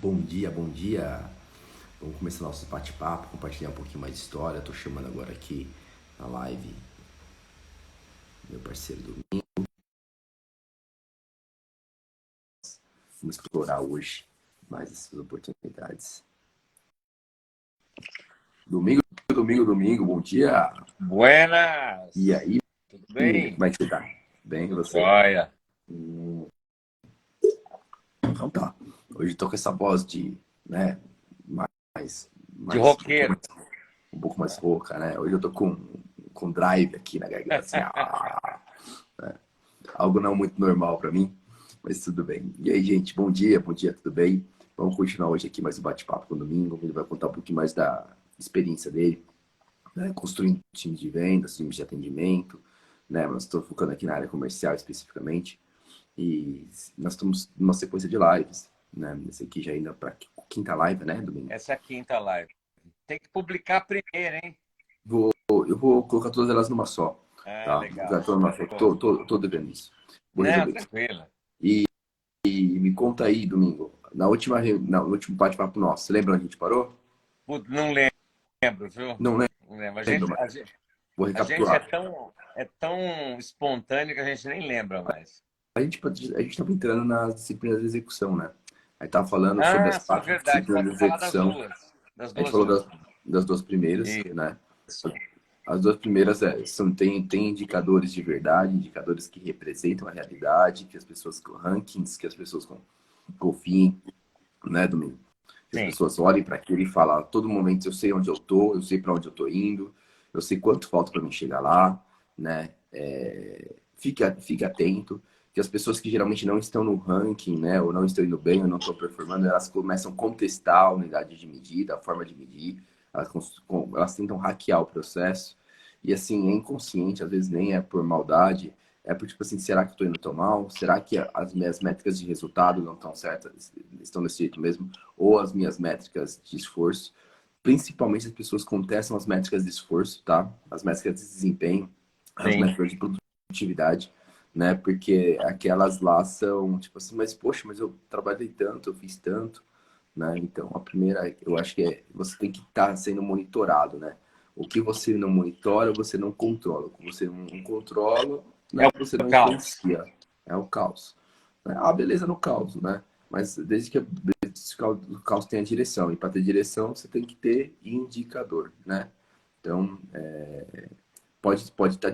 Bom dia, bom dia. Vamos começar nosso bate-papo, compartilhar um pouquinho mais de história. Estou chamando agora aqui na live meu parceiro Domingo. Vamos explorar hoje mais essas oportunidades. Domingo, bom dia. E Buenas! aí, Tudo menino, bem? como é que você tá? Bem, e Tudo você? jóia. Então tá. Hoje estou com essa voz de, né, mais, De um roqueiro. pouco mais rouca, né? Hoje eu tô com drive aqui na garganta, assim, algo não muito normal para mim, mas tudo bem. E aí, gente, bom dia, tudo bem? Vamos continuar hoje aqui mais um bate-papo com o Domingo. Ele vai contar um pouquinho mais da experiência dele, né? Construindo times de vendas, times de atendimento, né? Mas estou focando aqui na área comercial especificamente. E nós estamos numa sequência de lives, né? Esse aqui já indo para a quinta live, né, Domingo? Essa é a quinta live. Tem que publicar primeiro, hein? Eu vou colocar todas elas numa só, Ah, tá? Vou colocar legal. todas numa só. Show. Tô devendo isso. Vou Não, resolver isso. tranquilo. E me conta aí, Domingo, no último bate-papo nosso, você lembra onde a gente parou? Putz, não lembro, viu? Não Não lembro. lembro, mas vou A gente recapitular. é tão espontâneo que a gente nem lembra mais. A gente estava entrando nas disciplinas de execução, né? Aí tava falando sobre as Ah, sim, quatro verdade. disciplinas de Pode falar das execução. duas. Das A gente duas falou últimas. das duas primeiras, né? Isso. As duas primeiras tem indicadores de verdade, indicadores que representam a realidade, que as pessoas, rankings, que as pessoas confiem, né, Domingo? Que as Sim. pessoas olhem para aquilo e falem, a todo momento eu sei onde eu tô, eu sei para onde eu tô indo, eu sei quanto falta para mim chegar lá, né? Fique atento, que as pessoas que geralmente não estão no ranking, né, ou não estão indo bem, ou não estão performando, elas começam a contestar a unidade de medida, a forma de medir, elas tentam hackear o processo, e assim, é inconsciente, às vezes nem é por maldade, é por tipo assim, será que eu estou indo tão mal? Será que as minhas métricas de resultado não estão certas, estão desse jeito mesmo? Ou as minhas métricas de esforço? Principalmente as pessoas contestam as métricas de esforço, tá? As métricas de desempenho, as Sim. métricas de produtividade, né? Porque aquelas lá são tipo assim, mas poxa, mas eu trabalhei tanto, eu fiz tanto, né? Então, a primeira, eu acho que você tem que estar sendo monitorado, né? O que você não monitora, você não controla. O que você não controla, É né? Você o não caos. influencia. É o caos. A beleza no caos, né? Mas desde que o caos tenha direção. E para ter direção, você tem que ter indicador, né? Então, pode estar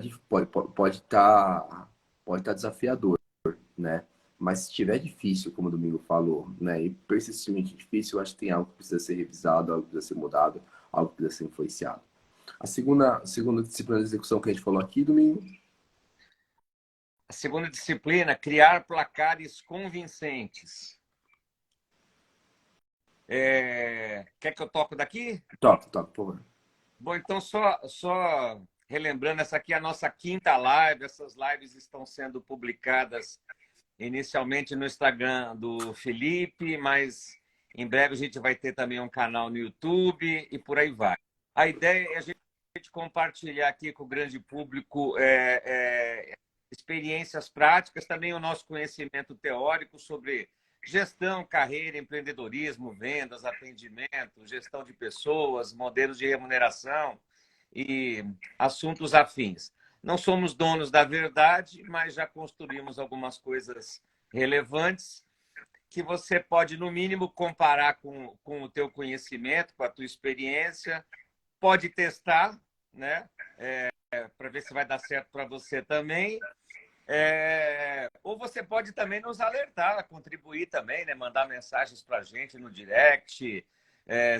pode tá desafiador, né? Mas se estiver difícil, como o Domingo falou, né, e persistentemente difícil, eu acho que tem algo que precisa ser revisado, algo que precisa ser mudado, algo que precisa ser influenciado. A segunda disciplina de execução que a gente falou aqui, Domingo, A segunda disciplina, criar placares convincentes. Quer que eu toque daqui? toque, por favor. Bom, então só relembrando, essa aqui é a nossa quinta live. Essas lives estão sendo publicadas inicialmente no Instagram do Felipe, mas em breve a gente vai ter também um canal no YouTube e por aí vai. A ideia é a gente compartilhar aqui com o grande público experiências práticas, também o nosso conhecimento teórico sobre gestão, carreira, empreendedorismo, vendas, atendimento, gestão de pessoas, modelos de remuneração e assuntos afins. Não somos donos da verdade, mas já construímos algumas coisas relevantes que você pode, no mínimo, comparar com o teu conhecimento, com a tua experiência, pode testar, né? Para ver se vai dar certo para você também. Ou você pode também nos alertar, contribuir também, né? Mandar mensagens para a gente no direct,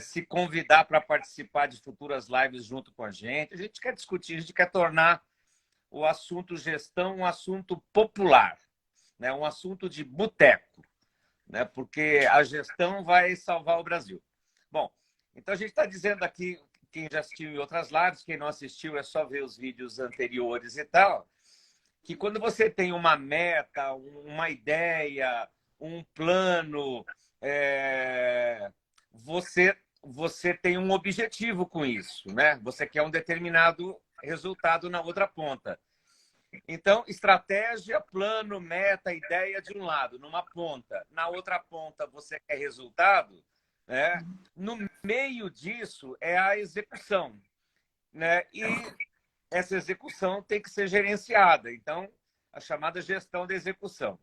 se convidar para participar de futuras lives junto com a gente. A gente quer discutir, a gente quer tornar o assunto gestão um assunto popular, né? Um assunto de boteco, né? Porque a gestão vai salvar o Brasil. Bom, então a gente está dizendo aqui, quem já assistiu em outras lives, quem não assistiu é só ver os vídeos anteriores e tal, que quando você tem uma meta, uma ideia, um plano, você tem um objetivo com isso, né? Você quer um determinado resultado na outra ponta. Então, estratégia, plano, meta, ideia de um lado, numa ponta. Na outra ponta, você quer resultado, né? No meio disso é a execução, né? E essa execução tem que ser gerenciada. Então, a chamada gestão da execução.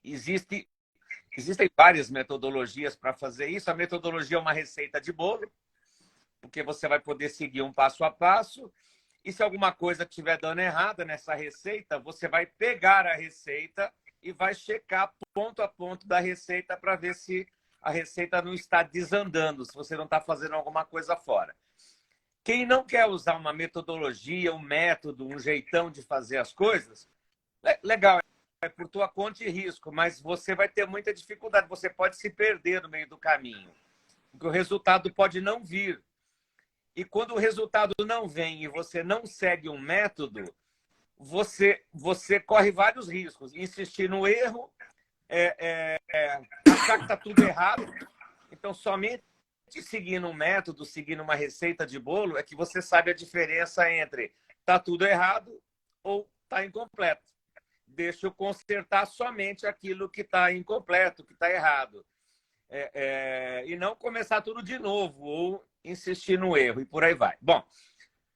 Existem várias metodologias para fazer isso. A metodologia é uma receita de bolo, porque você vai poder seguir um passo a passo. E se alguma coisa estiver dando errada nessa receita, você vai pegar a receita e vai checar ponto a ponto da receita para ver se a receita não está desandando, se você não está fazendo alguma coisa fora. Quem não quer usar uma metodologia, um método, um jeitão de fazer as coisas, legal, é por tua conta e risco, mas você vai ter muita dificuldade, você pode se perder no meio do caminho, porque o resultado pode não vir. E quando o resultado não vem e você não segue um método, você corre vários riscos. Insistir no erro, achar que está tudo errado. Então, somente seguindo um método, seguindo uma receita de bolo, é que você sabe a diferença entre está tudo errado ou está incompleto. Deixa eu consertar somente aquilo que está incompleto, que está errado. E não começar tudo de novo ou insistir no erro e por aí vai. Bom,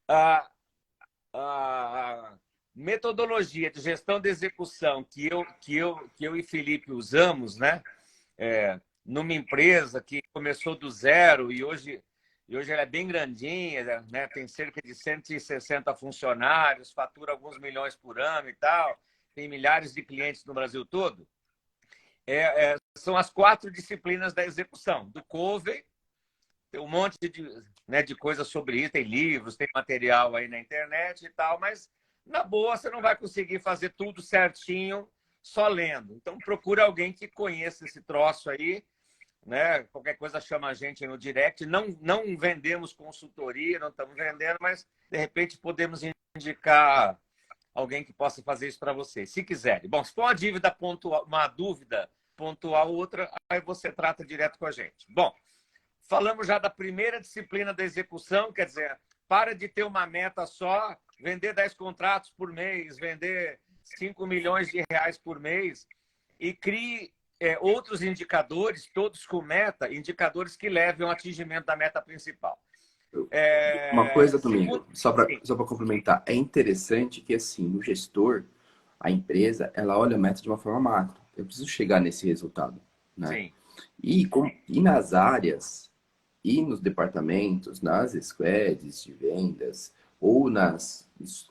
a metodologia de gestão de execução que eu e Felipe usamos, né? Numa empresa que começou do zero e hoje ela é bem grandinha, né? Tem cerca de 160 funcionários, fatura alguns milhões por ano e tal, tem milhares de clientes no Brasil todo. São as 4 disciplinas da execução. Do Covey, tem um monte de coisas sobre isso, tem livros, tem material aí na internet e tal, mas na boa você não vai conseguir fazer tudo certinho só lendo. Então procura alguém que conheça esse troço aí, né? Qualquer coisa chama a gente no direct. Não vendemos consultoria, não estamos vendendo, mas de repente podemos indicar alguém que possa fazer isso para você, se quiserem. Bom, se for uma dúvida pontual, outra, aí você trata direto com a gente. Bom, falamos já da primeira disciplina da execução, quer dizer, para de ter uma meta só, vender 10 contratos por mês, vender 5 milhões de reais por mês e crie outros indicadores, todos com meta, indicadores que levem ao atingimento da meta principal. Uma coisa, Domingo, só para complementar, é interessante que, assim, o gestor, a empresa, ela olha a meta de uma forma macro. Eu preciso chegar nesse resultado, né? Sim. E nas áreas, e nos departamentos, nas squads de vendas, ou nas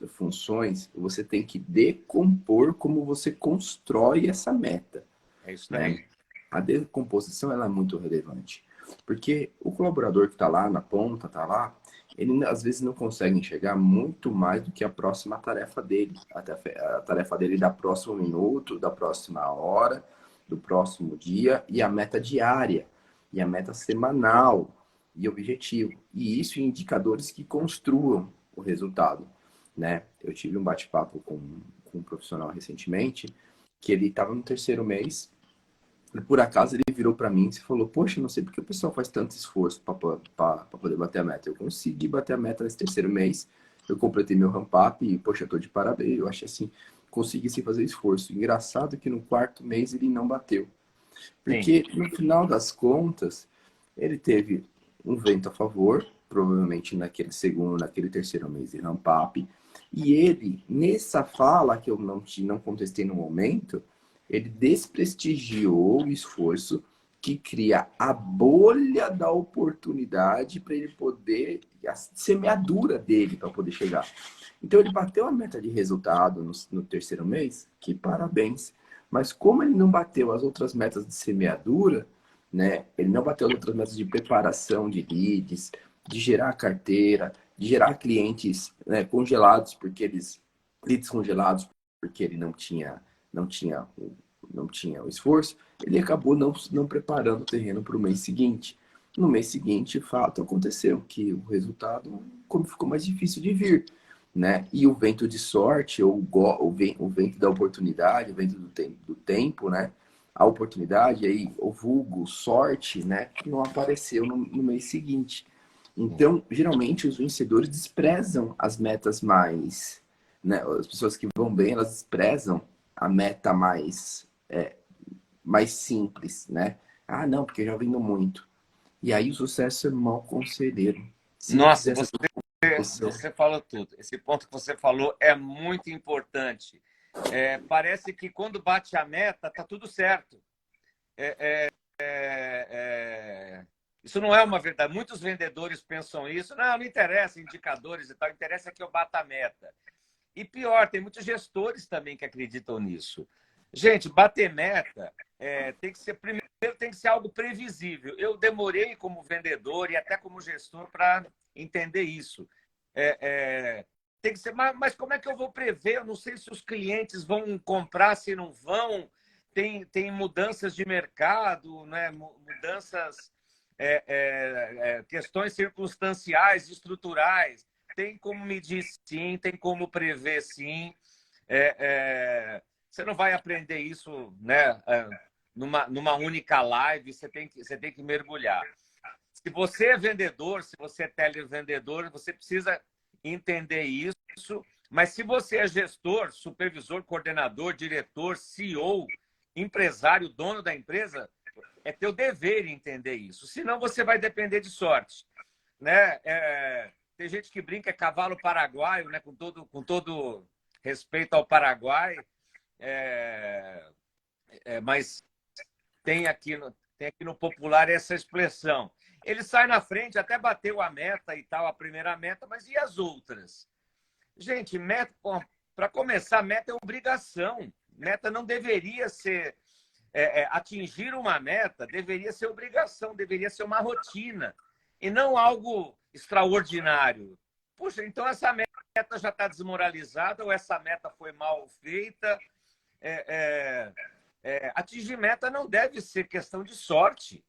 funções, você tem que decompor como você constrói essa meta. É isso aí. Né? A decomposição ela é muito relevante. Porque o colaborador que está lá na ponta, está lá, ele às vezes não consegue enxergar muito mais do que a próxima tarefa dele. A tarefa dele da próximo minuto, da próxima hora, do próximo dia e a meta diária, e a meta semanal e objetivo. E isso em indicadores que construam o resultado. Né? Eu tive um bate-papo com um profissional recentemente, que ele estava no 3º mês, e por acaso ele virou para mim e falou: poxa, não sei porque o pessoal faz tanto esforço para poder bater a meta. Eu consegui bater a meta nesse 3º mês, eu completei meu ramp-up e, poxa, eu tô de parabéns. Eu achei assim, consegui sem fazer esforço. Engraçado que no 4º mês ele não bateu. Porque no final das contas, ele teve um vento a favor, provavelmente naquele 3º mês de ramp-up. E ele, nessa fala que eu não contestei no momento, ele desprestigiou o esforço que cria a bolha da oportunidade para ele poder, a semeadura dele para poder chegar. Então ele bateu a meta de resultado no 3º mês, que parabéns. Mas como ele não bateu as outras metas de semeadura, né? Ele não bateu as outras metas de preparação de leads, de gerar carteira, de gerar clientes, né, congelados, leads congelados, porque ele não tinha o esforço, ele acabou não preparando o terreno para o mês seguinte. No mês seguinte, de fato, aconteceu que o resultado ficou mais difícil de vir, né? E o vento de sorte, ou o vento da oportunidade, o vento do tempo, né? A oportunidade, aí, o vulgo, sorte, né? Que não apareceu no mês seguinte. Então, geralmente, os vencedores desprezam as metas mais né? As pessoas que vão bem, elas desprezam a meta mais simples, né? Ah, não, porque eu já vendo muito. E aí o sucesso é mau conselheiro. Se não Nossa, fizer essa competição, você falou tudo. Esse ponto que você falou é muito importante. Parece que quando bate a meta, tá tudo certo. Isso não é uma verdade. Muitos vendedores pensam isso. Não, não interessa indicadores e tal, interessa que eu bata a meta. E pior, tem muitos gestores também que acreditam nisso. Gente, bater meta tem que ser primeiro, tem que ser algo previsível. Eu demorei como vendedor e até como gestor para entender isso. Tem que ser, mas como é que eu vou prever? Eu não sei se os clientes vão comprar, se não vão. Tem mudanças de mercado, né? Mudanças, questões circunstanciais, estruturais. Tem como medir sim, tem como prever sim. Você não vai aprender isso, né, numa única live, você tem que mergulhar. Se você é vendedor, se você é televendedor, você precisa entender isso. Mas se você é gestor, supervisor, coordenador, diretor, CEO, empresário, dono da empresa, é teu dever entender isso. Senão você vai depender de sorte, né? Tem gente que brinca é cavalo paraguaio, né? Com todo respeito ao Paraguai, mas tem aqui no popular essa expressão. Ele sai na frente, até bateu a meta e tal, a primeira meta, mas e as outras? Gente, meta, para começar, meta é obrigação. Meta não deveria ser. Atingir uma meta deveria ser obrigação, deveria ser uma rotina, e não algo extraordinário. Puxa, então essa meta já está desmoralizada ou essa meta foi mal feita? Atingir meta não deve ser questão de sorte,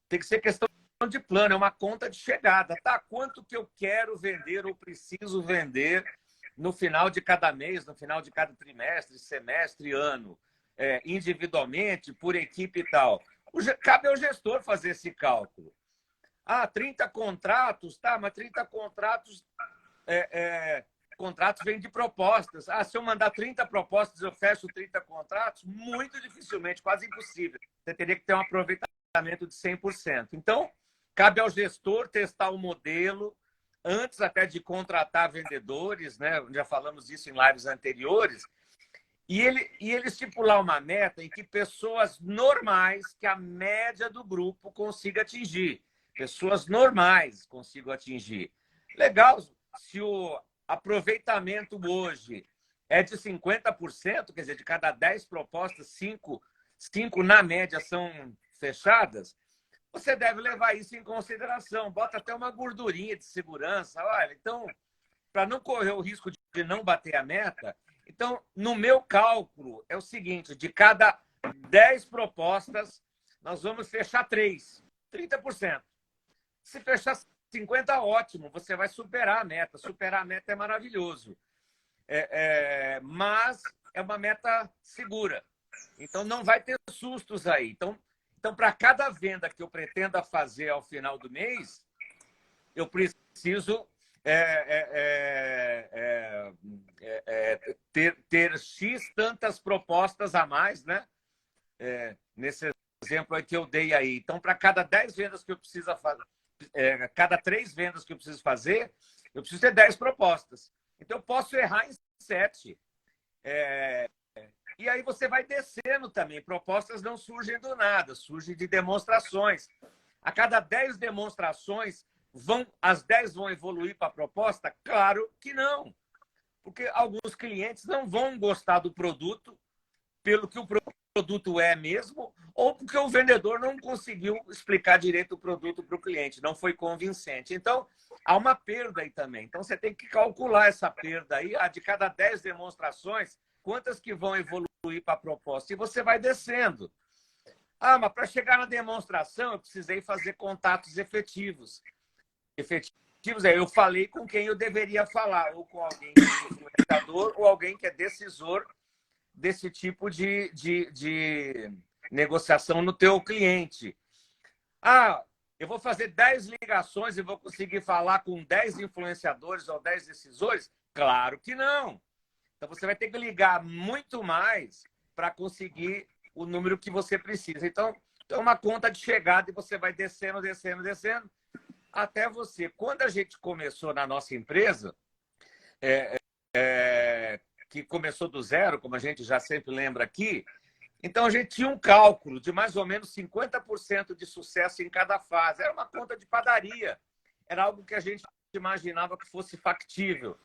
tem que ser questão de plano, é uma conta de chegada. Tá? Quanto que eu quero vender ou preciso vender no final de cada mês, no final de cada trimestre, semestre, ano, individualmente, por equipe e tal. Cabe ao gestor fazer esse cálculo. 30 contratos, tá, mas 30 contratos, contratos vêm de propostas. Se eu mandar 30 propostas, eu fecho 30 contratos? Muito dificilmente, quase impossível. Você teria que ter um aproveitamento de 100%. Então, cabe ao gestor testar o modelo antes até de contratar vendedores, né? Já falamos disso em lives anteriores, e ele estipular uma meta em que pessoas normais, que a média do grupo consiga atingir. Pessoas normais consigam atingir. Legal, se o aproveitamento hoje é de 50%, quer dizer, de cada 10 propostas, 5 na média são fechadas, você deve levar isso em consideração. Bota até uma gordurinha de segurança. Olha, então, para não correr o risco de não bater a meta, então, no meu cálculo, é o seguinte, de cada 10 propostas, nós vamos fechar 3, 30%. Se fechar 50, ótimo, você vai superar a meta. Superar a meta é maravilhoso. Mas é uma meta segura. Então, não vai ter sustos aí. Então, para cada venda que eu pretenda fazer ao final do mês, eu preciso ter X tantas propostas a mais, né? Nesse exemplo aí que eu dei aí. Então, para cada 10 vendas que eu preciso fazer, cada 3 vendas que eu preciso fazer, eu preciso ter 10 propostas. Então, eu posso errar em 7. E aí você vai descendo também. Propostas não surgem do nada, surgem de demonstrações. A cada 10 demonstrações, as 10 vão evoluir para a proposta? Claro que não. Porque alguns clientes não vão gostar do produto pelo que o produto é mesmo, ou porque o vendedor não conseguiu explicar direito o produto para o cliente, não foi convincente. Então, há uma perda aí também. Então, você tem que calcular essa perda aí. De cada 10 demonstrações, quantas que vão evoluir para a proposta? E você vai descendo. Mas para chegar na demonstração, eu precisei fazer contatos efetivos. Eu falei com quem eu deveria falar, ou com alguém que é influenciador, ou alguém que é decisor desse tipo de negociação no teu cliente. Eu vou fazer 10 ligações e vou conseguir falar com 10 influenciadores ou 10 decisores? Claro que não. Então, você vai ter que ligar muito mais para conseguir o número que você precisa. Então, é uma conta de chegada e você vai descendo, descendo, descendo, até você. Quando a gente começou na nossa empresa, que começou do zero, como a gente já sempre lembra aqui, então a gente tinha um cálculo de mais ou menos 50% de sucesso em cada fase. Era uma conta de padaria. Era algo que a gente imaginava que fosse factível.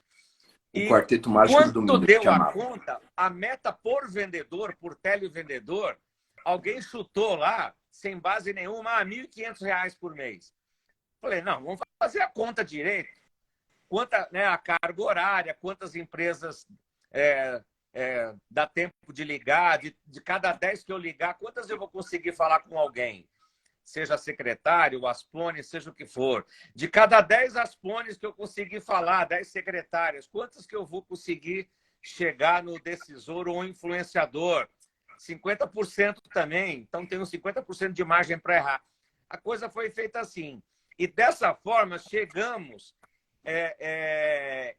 O quarteto mágico do domingo. Quando deu a conta, a meta por vendedor, por televendedor, alguém chutou lá, sem base nenhuma, R$ 1.500 por mês. Falei, não, vamos fazer a conta direito. Quanta, né, a carga horária, quantas empresas dá tempo de ligar, de cada 10 que eu ligar, quantas eu vou conseguir falar com alguém? Seja secretário, aspone, seja o que for. De cada 10 aspones que eu conseguir falar, 10 secretárias, quantas que eu vou conseguir chegar no decisor ou influenciador? 50% também. Então, tem uns 50% de margem para errar. A coisa foi feita assim. E dessa forma, chegamos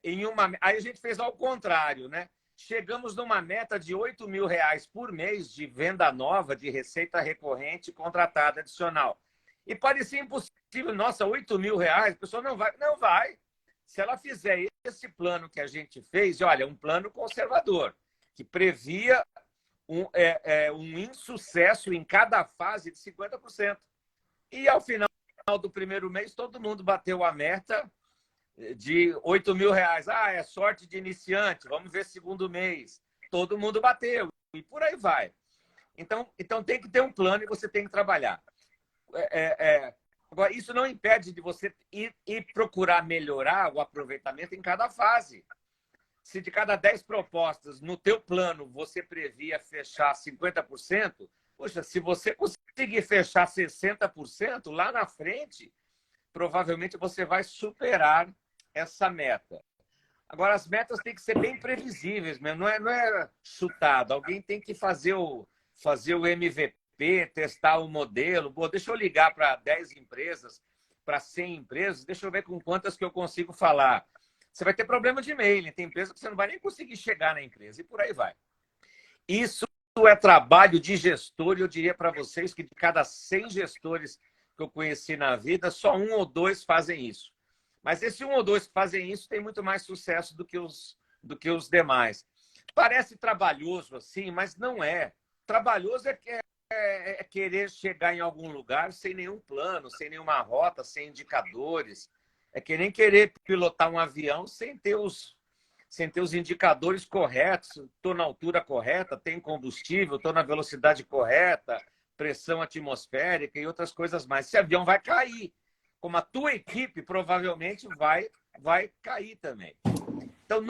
em uma... Aí a gente fez ao contrário, né? Chegamos numa meta de R$ 8.000 por mês de venda nova, de receita recorrente contratada adicional. E parecia impossível. Nossa, R$ 8.000? A pessoa não vai. Não vai. Se ela fizer esse plano que a gente fez, olha, um plano conservador, que previa um insucesso em cada fase de 50%. E ao final do primeiro mês, todo mundo bateu a meta de R$ 8.000. Ah, é sorte de iniciante, vamos ver segundo mês. Todo mundo bateu e por aí vai. Então tem que ter um plano e você tem que trabalhar. Agora, isso não impede de você ir procurar melhorar o aproveitamento em cada fase. Se de cada 10 propostas no teu plano você previa fechar 50%, poxa, se você conseguir fechar 60%, lá na frente, provavelmente você vai superar essa meta. Agora, as metas têm que ser bem previsíveis mesmo, não é chutado. Alguém tem que fazer o MVP, testar o modelo. Pô, deixa eu ligar para 10 empresas, para 100 empresas, deixa eu ver com quantas que eu consigo falar. Você vai ter problema de e-mail, tem empresa que você não vai nem conseguir chegar na empresa, e por aí vai. Isso é trabalho de gestor, e eu diria para vocês que de cada 100 gestores que eu conheci na vida, só 1 ou 2 fazem isso. Mas esse 1 ou 2 que fazem isso tem muito mais sucesso do que os demais. Parece trabalhoso assim, mas não é. Trabalhoso é querer chegar em algum lugar sem nenhum plano, sem nenhuma rota, sem indicadores. É que nem querer pilotar um avião sem ter os indicadores corretos. Estou na altura correta, tenho combustível, estou na velocidade correta, pressão atmosférica e outras coisas mais. Esse avião vai cair. Como a tua equipe provavelmente vai cair também. Então,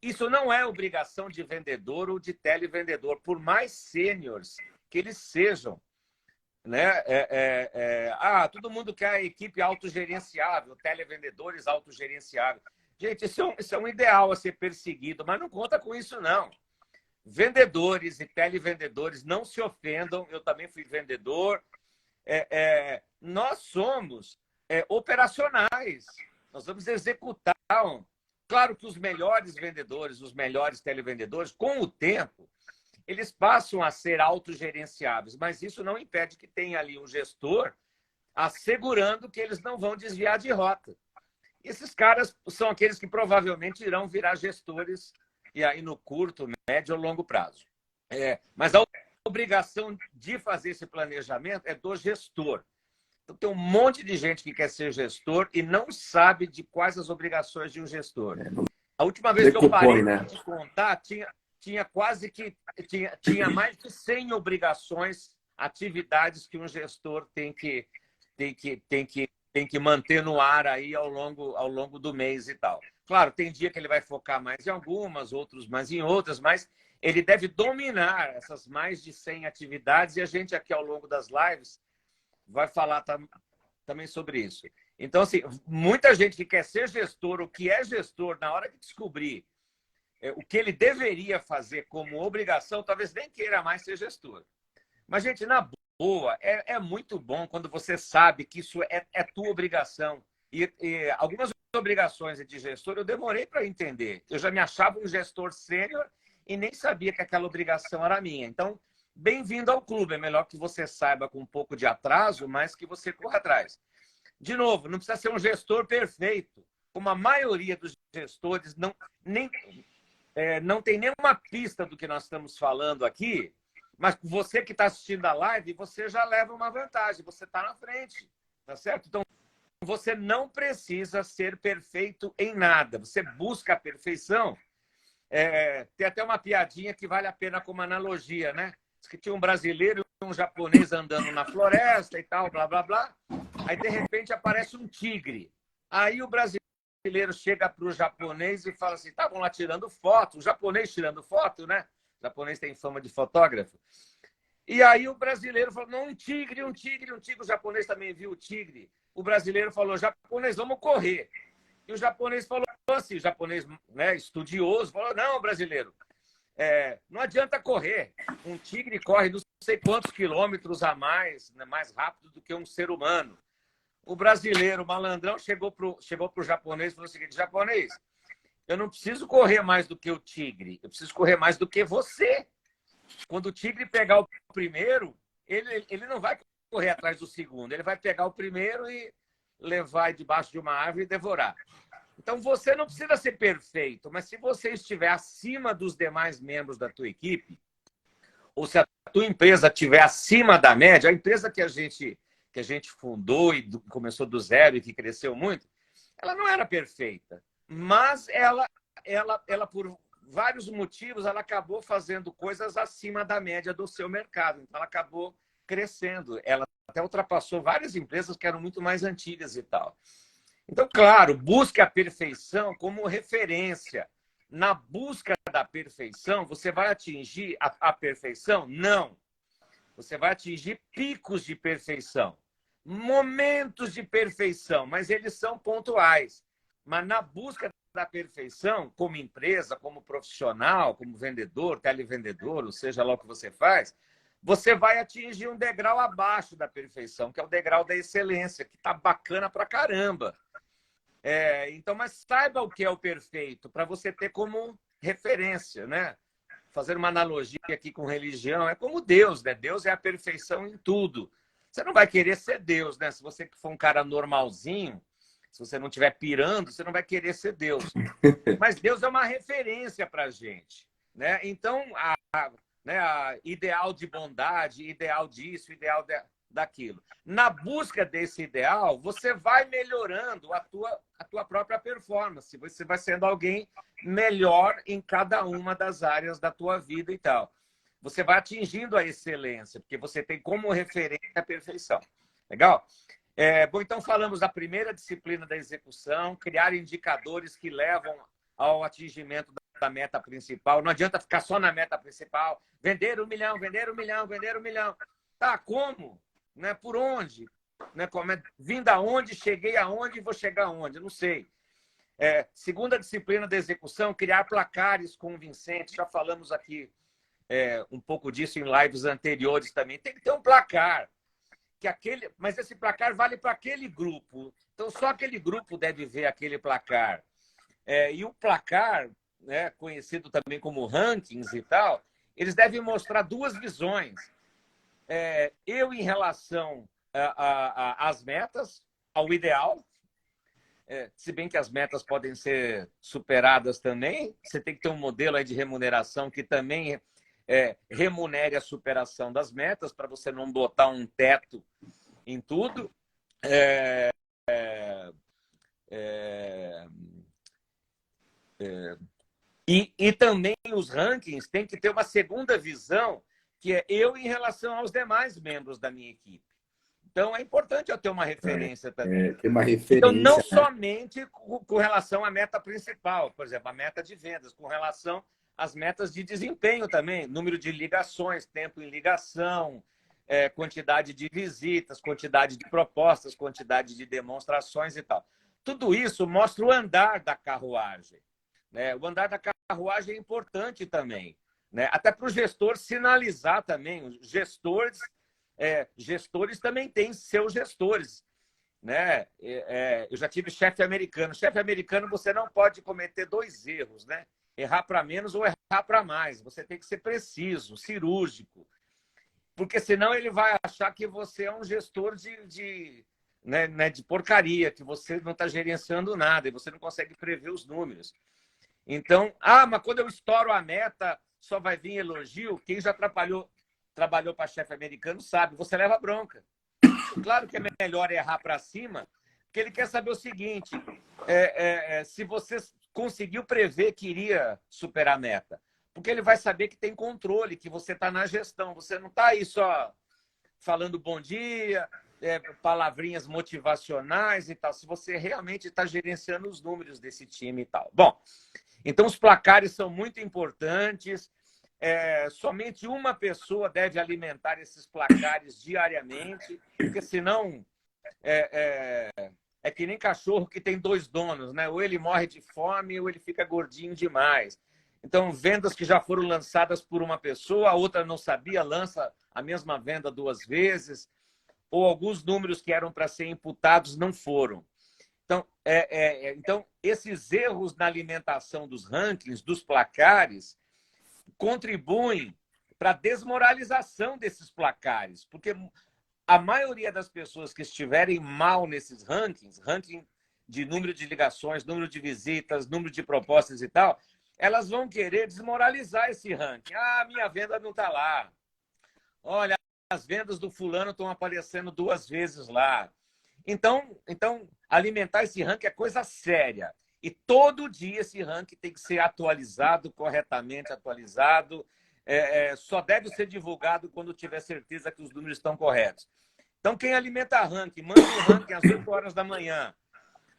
isso não é obrigação de vendedor ou de televendedor, por mais sêniores que eles sejam. Né? Todo mundo quer a equipe autogerenciável, televendedores autogerenciáveis. Gente, isso é um ideal a ser perseguido, mas não conta com isso, não. Vendedores e televendedores, não se ofendam, eu também fui vendedor. Nós somos operacionais, nós vamos executar. Claro que os melhores vendedores, os melhores televendedores, com o tempo, eles passam a ser autogerenciáveis, mas isso não impede que tenha ali um gestor assegurando que eles não vão desviar de rota. Esses caras são aqueles que provavelmente irão virar gestores e aí no curto, médio ou longo prazo. Mas a obrigação de fazer esse planejamento é do gestor. Então, tem um monte de gente que quer ser gestor e não sabe de quais as obrigações de um gestor. A última vez que eu parei de contar, tinha quase que tinha mais de 100 obrigações, atividades que um gestor tem que manter no ar aí ao longo do mês e tal. Claro, tem dia que ele vai focar mais em algumas, outros mais em outras, mas ele deve dominar essas mais de 100 atividades e a gente aqui ao longo das lives vai falar também sobre isso. Então, assim, muita gente que quer ser gestor, o que é gestor, na hora de descobrir o que ele deveria fazer como obrigação, talvez nem queira mais ser gestor. Mas, gente, na boa, é muito bom quando você sabe que isso é tua obrigação, E algumas obrigações de gestor eu demorei para entender. Eu já me achava um gestor sênior e nem sabia que aquela obrigação era minha. Então, bem-vindo ao clube. É melhor que você saiba com um pouco de atraso, mas que você corra atrás. De novo, não precisa ser um gestor perfeito. Como a maioria dos gestores não tem nenhuma pista do que nós estamos falando aqui, mas você que está assistindo a live, você já leva uma vantagem, você está na frente, tá certo? Então, você não precisa ser perfeito em nada. Você busca a perfeição. Tem até uma piadinha que vale a pena como analogia, né? Diz que tinha um brasileiro e um japonês andando na floresta e tal, blá, blá, blá. Aí, de repente, aparece um tigre. Aí o brasileiro chega para o japonês e fala assim, estavam lá tirando foto. O japonês tirando foto, né? O japonês tem fama de fotógrafo. E aí o brasileiro falou, não, um tigre, um tigre, um tigre. O japonês também viu o tigre. O brasileiro falou, japonês, vamos correr. E o japonês falou assim, o japonês, né, estudioso, falou, não, brasileiro, não adianta correr. Um tigre corre não sei quantos quilômetros a mais, né, mais rápido do que um ser humano. O brasileiro, o malandrão, chegou pro japonês e falou o seguinte, japonês, eu não preciso correr mais do que o tigre, eu preciso correr mais do que você. Quando o tigre pegar o primeiro, ele não vai correr atrás do segundo, ele vai pegar o primeiro e levar debaixo de uma árvore e devorar. Então, você não precisa ser perfeito, mas se você estiver acima dos demais membros da tua equipe, ou se a tua empresa estiver acima da média, a empresa que a gente fundou e começou do zero e que cresceu muito, ela não era perfeita, mas ela por vários motivos, ela acabou fazendo coisas acima da média do seu mercado. Então, ela acabou crescendo. Ela até ultrapassou várias empresas que eram muito mais antigas e tal. Então, claro, busque a perfeição como referência. Na busca da perfeição, você vai atingir a perfeição? Não. Você vai atingir picos de perfeição, momentos de perfeição, mas eles são pontuais. Mas na busca da perfeição, como empresa, como profissional, como vendedor, televendedor, ou seja lá o que você faz, você vai atingir um degrau abaixo da perfeição, que é o degrau da excelência, que está bacana pra caramba. Então, mas saiba o que é o perfeito, para você ter como referência, né? Fazer uma analogia aqui com religião, é como Deus, né? Deus é a perfeição em tudo. Você não vai querer ser Deus, né? Se você for um cara normalzinho, se você não estiver pirando, você não vai querer ser Deus. Mas Deus é uma referência para a gente, né? Então, a ideal de bondade, ideal disso, ideal daquilo. Na busca desse ideal, você vai melhorando a tua própria performance. Você vai sendo alguém melhor em cada uma das áreas da tua vida e tal. Você vai atingindo a excelência, porque você tem como referência a perfeição. Legal? Bom, então falamos da primeira disciplina da execução, criar indicadores que levam ao atingimento da meta principal. Não adianta ficar só na meta principal. Vender 1 milhão, vender 1 milhão, vender 1 milhão. Tá, como? Né? Por onde? Né? Vim da onde, cheguei aonde e vou chegar aonde? Não sei. Segunda disciplina da execução, criar placares convincentes. Já falamos aqui um pouco disso em lives anteriores também. Tem que ter um placar. Mas esse placar vale para aquele grupo. Então, só aquele grupo deve ver aquele placar. E o placar, né, conhecido também como rankings e tal, eles devem mostrar duas visões. Eu em relação às metas, ao ideal, se bem que as metas podem ser superadas também, você tem que ter um modelo aí de remuneração que também remunere a superação das metas, para você não botar um teto em tudo. E também os rankings têm que ter uma segunda visão, que é eu em relação aos demais membros da minha equipe. Então, é importante eu ter uma referência também. Ter uma referência. Então, não somente com relação à meta principal, por exemplo, a meta de vendas, com relação às metas de desempenho também, número de ligações, tempo em ligação, quantidade de visitas, quantidade de propostas, quantidade de demonstrações e tal. Tudo isso mostra o andar da carruagem. Né? O andar da carruagem é importante também, né? Até para o gestor sinalizar também. Os gestores também têm seus gestores. né? Eu já tive chefe americano. Chefe americano, você não pode cometer dois erros, né? Errar para menos ou errar para mais. Você tem que ser preciso, cirúrgico, porque senão ele vai achar que você é um gestor de porcaria, que você não está gerenciando nada e você não consegue prever os números. Então, mas quando eu estouro a meta, só vai vir elogio. Quem já trabalhou para chefe americano sabe, você leva bronca. Claro que é melhor errar para cima, porque ele quer saber o seguinte: se você conseguiu prever que iria superar a meta, porque ele vai saber que tem controle, que você está na gestão, você não está aí só falando bom dia, palavrinhas motivacionais e tal, se você realmente está gerenciando os números desse time e tal. Bom, então os placares são muito importantes. Somente uma pessoa deve alimentar esses placares diariamente, porque senão é que nem cachorro que tem dois donos, né? Ou ele morre de fome ou ele fica gordinho demais. Então, vendas que já foram lançadas por uma pessoa, a outra não sabia, lança a mesma venda duas vezes, ou alguns números que eram para ser imputados não foram. Então, esses erros na alimentação dos rankings, dos placares, contribuem para a desmoralização desses placares, porque a maioria das pessoas que estiverem mal nesses rankings, ranking de número de ligações, número de visitas, número de propostas e tal, elas vão querer desmoralizar esse ranking. Minha venda não está lá. Olha, as vendas do fulano estão aparecendo duas vezes lá. Então, alimentar esse ranking é coisa séria. E todo dia esse ranking tem que ser atualizado, corretamente atualizado. Só deve ser divulgado quando tiver certeza que os números estão corretos. Então, quem alimenta ranking, manda um ranking às 8 horas da manhã.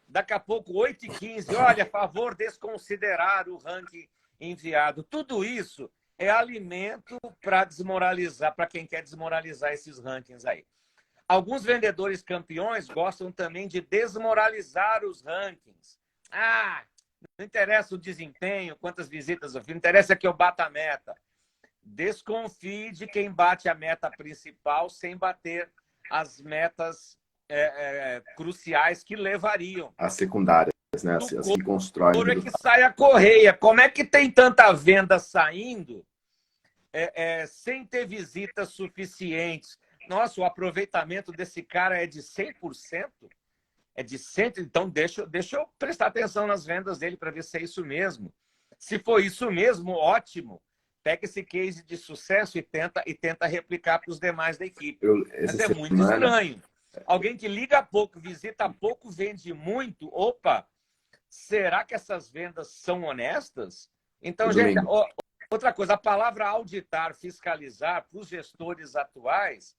Daqui a pouco, 8h15, olha, a favor desconsiderar o ranking enviado. Tudo isso é alimento para desmoralizar, para quem quer desmoralizar esses rankings aí. Alguns vendedores campeões gostam também de desmoralizar os rankings. Não interessa o desempenho, quantas visitas eu fiz, não interessa que eu bata a meta. Desconfie de quem bate a meta principal sem bater as metas cruciais que levariam. As secundárias, né? As que constroem. É que sai a correia. Como é que tem tanta venda saindo sem ter visitas suficientes? Nossa, o aproveitamento desse cara é de 100%? É de 100%? Então, deixa eu prestar atenção nas vendas dele para ver se é isso mesmo. Se for isso mesmo, ótimo. Pega esse case de sucesso e tenta replicar para os demais da equipe. Mas é muito estranho. Alguém que liga pouco, visita pouco, vende muito. Opa, será que essas vendas são honestas? Então, gente, outra coisa, a palavra auditar, fiscalizar, para os gestores atuais,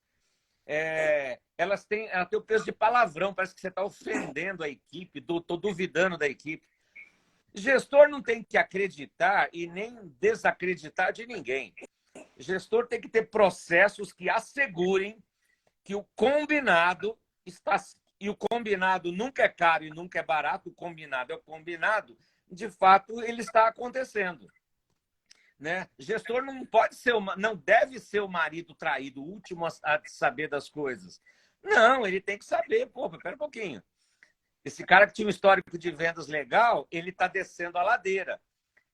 ela tem o peso de palavrão, parece que você está ofendendo a equipe, estou duvidando da equipe. Gestor não tem que acreditar e nem desacreditar de ninguém. Gestor tem que ter processos que assegurem que o combinado está... E o combinado nunca é caro e nunca é barato, o combinado é o combinado, de fato, ele está acontecendo. Né? Gestor não deve ser o marido traído, o último a saber das coisas. Não, ele tem que saber. Pera um pouquinho. Esse cara que tinha um histórico de vendas legal, ele está descendo a ladeira.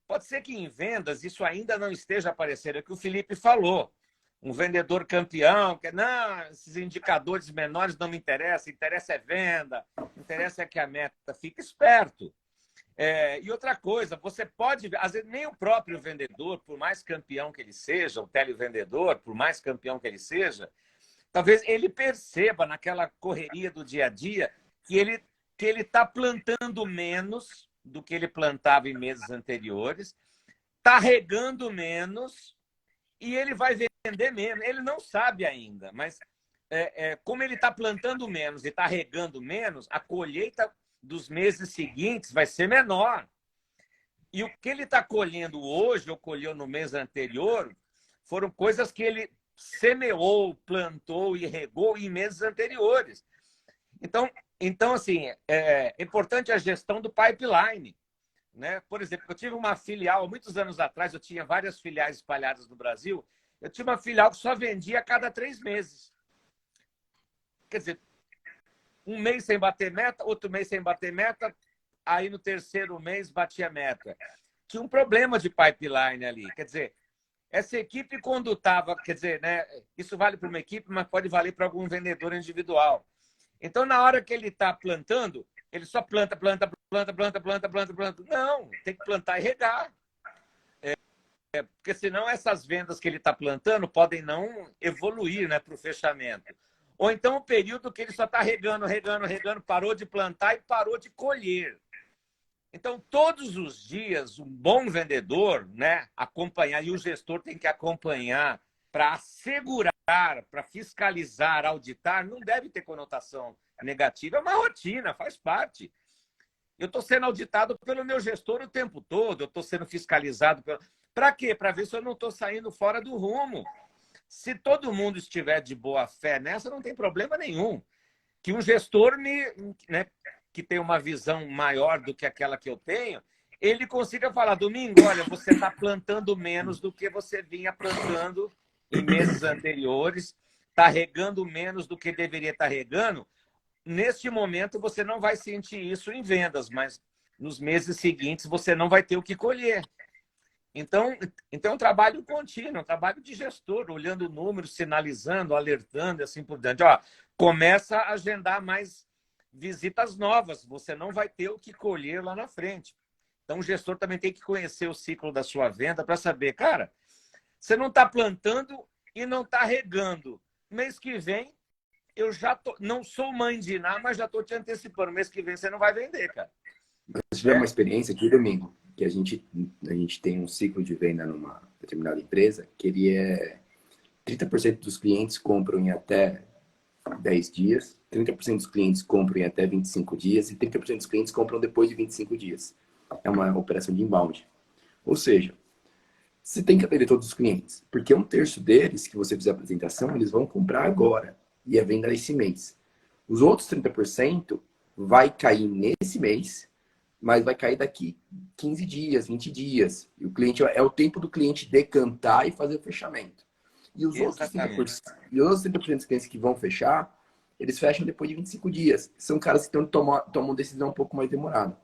Pode ser que em vendas isso ainda não esteja aparecendo. É o que o Felipe falou. Um vendedor campeão, que não, esses indicadores menores não me interessam, interessa é venda, interessa é que a meta. Fica esperto. E outra coisa, você pode ver, às vezes nem o próprio vendedor, por mais campeão que ele seja, o televendedor, por mais campeão que ele seja, talvez ele perceba naquela correria do dia a dia que ele está plantando menos do que ele plantava em meses anteriores, está regando menos e ele vai vender menos. Ele não sabe ainda, mas como ele está plantando menos e está regando menos, a colheita dos meses seguintes vai ser menor. E o que ele está colhendo hoje, ou colheu no mês anterior, foram coisas que ele semeou, plantou e regou em meses anteriores. Então assim, é importante a gestão do pipeline. Né? Por exemplo, eu tive uma filial, muitos anos atrás, eu tinha várias filiais espalhadas no Brasil, eu tinha uma filial que só vendia a cada 3 meses. Quer dizer, Um mês sem bater meta, outro mês sem bater meta, aí no terceiro mês batia meta. Tinha um problema de pipeline ali. Quer dizer, essa equipe quando estava, quer dizer, né, isso vale para uma equipe, mas pode valer para algum vendedor individual. Então, na hora que ele está plantando, ele só planta, planta, planta, planta, planta, planta, planta. Não, tem que plantar e regar. Porque senão essas vendas que ele está plantando podem não evoluir, né, para o fechamento. Ou então o período que ele só está regando, regando, regando, parou de plantar e parou de colher. Então, todos os dias, um bom vendedor, né, acompanhar, e o gestor tem que acompanhar para assegurar, para fiscalizar, auditar, não deve ter conotação negativa, é uma rotina, faz parte. Eu estou sendo auditado pelo meu gestor o tempo todo, eu estou sendo fiscalizado. Para quê? Para ver se eu não estou saindo fora do rumo. Se todo mundo estiver de boa fé nessa, não tem problema nenhum. Que um gestor né, que tem uma visão maior do que aquela que eu tenho, ele consiga falar, Domingo, olha, você está plantando menos do que você vinha plantando em meses anteriores, está regando menos do que deveria estar regando. Neste momento, você não vai sentir isso em vendas, mas nos meses seguintes você não vai ter o que colher. Então é um trabalho contínuo, um trabalho de gestor, olhando números, sinalizando, alertando e assim por diante. Ó, começa a agendar mais visitas novas, você não vai ter o que colher lá na frente. Então, o gestor também tem que conhecer o ciclo da sua venda para saber, cara, você não está plantando e não está regando. Mês que vem, eu já não sou mãe de Iná, mas já estou te antecipando. Mês que vem você não vai vender, cara. Nós tivemos uma experiência aqui, Domingo, que a gente tem um ciclo de venda numa determinada empresa, que ele é 30% dos clientes compram em até 10 dias, 30% dos clientes compram em até 25 dias e 30% dos clientes compram depois de 25 dias. É uma operação de inbound. Ou seja, você tem que atender todos os clientes, porque um terço deles, que você fizer a apresentação, eles vão comprar agora e é venda esse mês. Os outros 30% vai cair nesse mês, mas vai cair daqui 15 dias, 20 dias. E o cliente é o tempo do cliente decantar e fazer o fechamento. E os outros 30% dos clientes que vão fechar, eles fecham depois de 25 dias. São caras que tomam decisão um pouco mais demorada.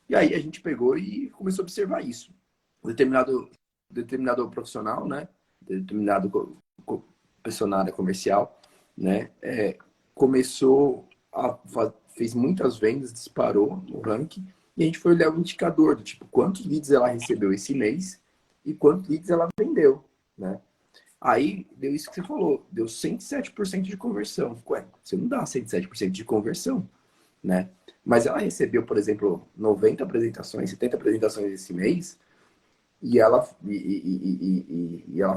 E aí a gente pegou e começou a observar isso. Um determinado profissional, né? Determinado pessoa na área comercial, né? Começou fez muitas vendas, disparou no ranking, e a gente foi olhar o indicador do tipo, quantos leads ela recebeu esse mês e quantos leads ela vendeu, né? Aí deu isso que você falou, deu 107% de conversão. Ué, você não dá 107% de conversão, né? Mas ela recebeu, por exemplo, 90 apresentações, 70 apresentações esse mês, e ela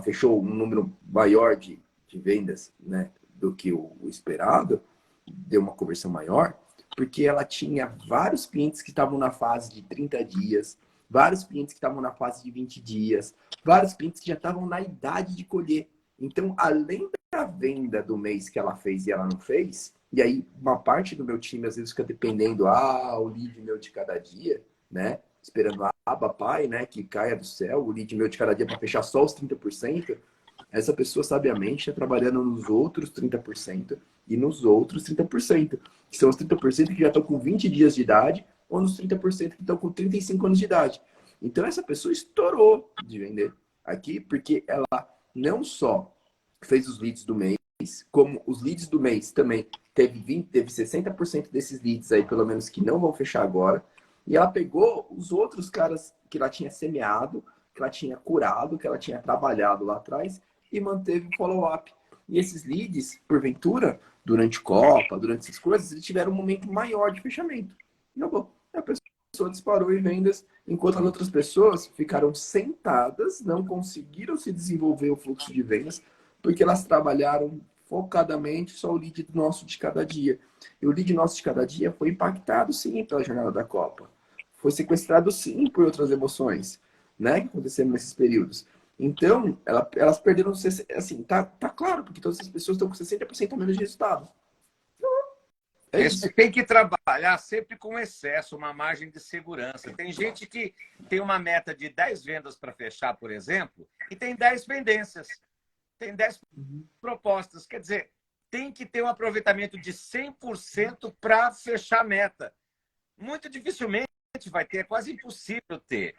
fechou um número maior de vendas, né, do que o esperado, deu uma conversão maior, porque ela tinha vários clientes que estavam na fase de 30 dias, vários clientes que estavam na fase de 20 dias, vários clientes que já estavam na idade de colher. Então, além da venda do mês que ela fez e ela não fez, e aí uma parte do meu time às vezes fica dependendo, o lead meu de cada dia, né? Esperando a aba pai, né, que caia do céu, o lead meu de cada dia para fechar só os 30%, essa pessoa sabiamente está trabalhando nos outros 30% e nos outros 30%, que são os 30% que já estão com 20 dias de idade ou nos 30% que estão com 35 anos de idade. Então, essa pessoa estourou de vender aqui, porque ela não só fez os leads do mês, como os leads do mês também teve 60% desses leads aí, pelo menos, que não vão fechar agora. E ela pegou os outros caras que ela tinha semeado, que ela tinha curado, que ela tinha trabalhado lá atrás e manteve o follow-up. E esses leads, porventura, durante Copa, durante essas coisas, eles tiveram um momento maior de fechamento. E acabou. A pessoa disparou em vendas, enquanto as outras pessoas ficaram sentadas, não conseguiram se desenvolver o fluxo de vendas, porque elas trabalharam focadamente só o lead nosso de cada dia. E o lead nosso de cada dia foi impactado, sim, pela jornada da Copa. Foi sequestrado, sim, por outras emoções, né, que aconteceram nesses períodos. Então, elas perderam, assim, tá claro, porque todas as pessoas estão com 60% a menos de resultado. Você tem que trabalhar sempre com excesso, uma margem de segurança. Tem gente que tem uma meta de 10 vendas para fechar, por exemplo, e tem 10 pendências. Tem 10 propostas. Quer dizer, tem que ter um aproveitamento de 100% para fechar a meta. Muito dificilmente vai ter, é quase impossível ter.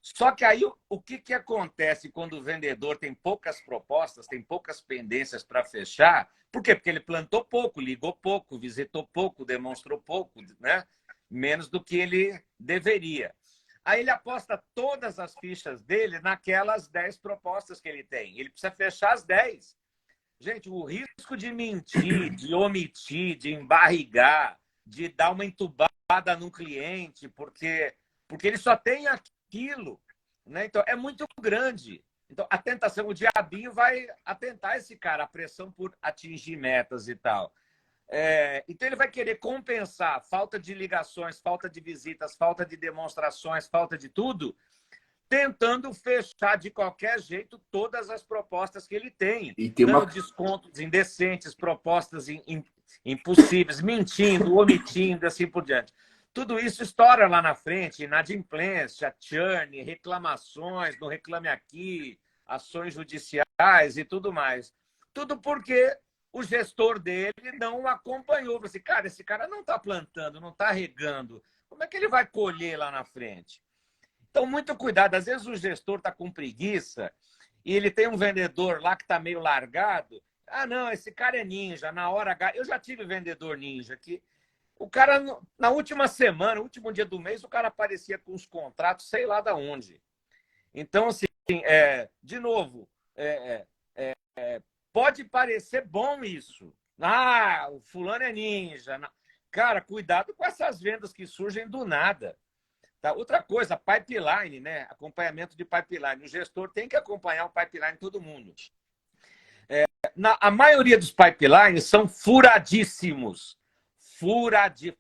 Só que aí o que acontece quando o vendedor tem poucas propostas, tem poucas pendências para fechar? Por quê? Porque ele plantou pouco, ligou pouco, visitou pouco, demonstrou pouco, né? Menos do que ele deveria. Aí ele aposta todas as fichas dele naquelas 10 propostas que ele tem. Ele precisa fechar as 10. Gente, o risco de mentir, de omitir, de embarrigar, de dar uma entubada no cliente, porque ele só tem aquilo, né? Então, é muito grande. Então, a tentação, o diabinho vai atentar esse cara, a pressão por atingir metas e tal. Então, ele vai querer compensar falta de ligações, falta de visitas, falta de demonstrações, falta de tudo, tentando fechar de qualquer jeito todas as propostas que ele tem, E tem dando uma. descontos indecentes, propostas impossíveis, mentindo, omitindo, assim por diante. Tudo isso estoura lá na frente, inadimplência, churn, reclamações, não reclame aqui, ações judiciais e tudo mais. Tudo porque o gestor dele não acompanhou. Falei assim, cara, esse cara não está plantando, não está regando. Como é que ele vai colher lá na frente? Então, muito cuidado. Às vezes o gestor está com preguiça e ele tem um vendedor lá que está meio largado. Ah, não, esse cara é ninja. Na hora H... Eu já tive vendedor ninja aqui. O cara, na última semana, no último dia do mês, o cara aparecia com os contratos, sei lá de onde. Então, assim, de novo, pode parecer bom isso. Ah, o fulano é ninja. Cara, cuidado com essas vendas que surgem do nada. Tá? Outra coisa, pipeline, né? Acompanhamento de pipeline. O gestor tem que acompanhar o pipeline de todo mundo. A maioria dos pipelines são furadíssimos.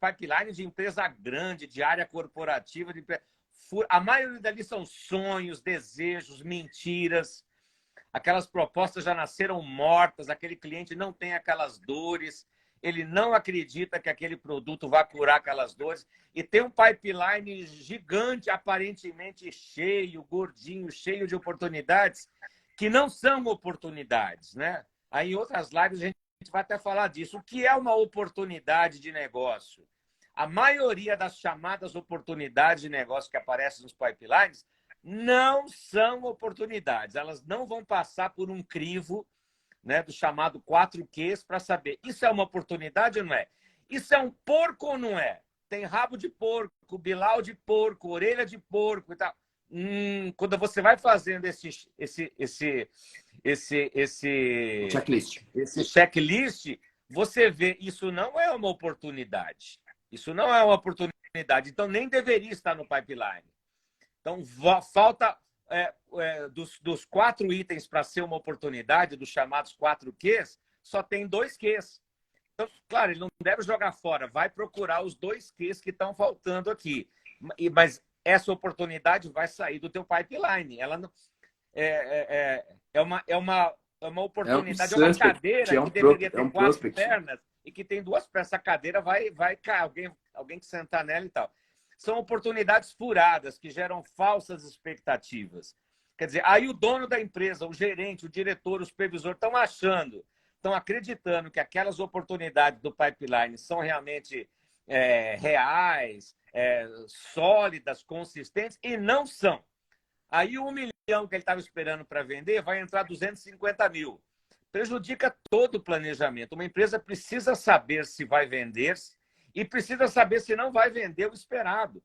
Pipeline de empresa grande, de área corporativa. A maioria dali são sonhos, desejos, mentiras. Aquelas propostas já nasceram mortas, aquele cliente não tem aquelas dores, ele não acredita que aquele produto vai curar aquelas dores, e tem um pipeline gigante, aparentemente cheio, gordinho, cheio de oportunidades, que não são oportunidades, né? Aí em outras lives a gente vai até falar disso. O que é uma oportunidade de negócio? A maioria das chamadas oportunidades de negócio que aparecem nos pipelines não são oportunidades. Elas não vão passar por um crivo, né, do chamado 4Qs para saber isso é uma oportunidade ou não é. Isso é um porco ou não é? Tem rabo de porco, bilau de porco, orelha de porco e tal. Quando você vai fazendo Checklist. esse checklist, você vê isso não é uma oportunidade. Isso não é uma oportunidade. Então, nem deveria estar no pipeline. Então, falta dos 4 itens para ser uma oportunidade, dos chamados 4Qs, só tem 2 Qs. Então, claro, ele não deve jogar fora, vai procurar os 2 Qs que estão faltando aqui. Mas essa oportunidade vai sair do teu pipeline. Ela não, uma oportunidade, é uma cadeira que deveria ter 4 pernas e que tem 2 pernas. Essa cadeira vai cair, alguém que sentar nela e tal. São oportunidades furadas que geram falsas expectativas. Quer dizer, aí o dono da empresa, o gerente, o diretor, o supervisor estão acreditando que aquelas oportunidades do pipeline são realmente reais, sólidas, consistentes, e não são. Aí o 1 milhão que ele estava esperando para vender vai entrar 250 mil. Prejudica todo o planejamento. Uma empresa precisa saber se vai vender e precisa saber se não vai vender o esperado,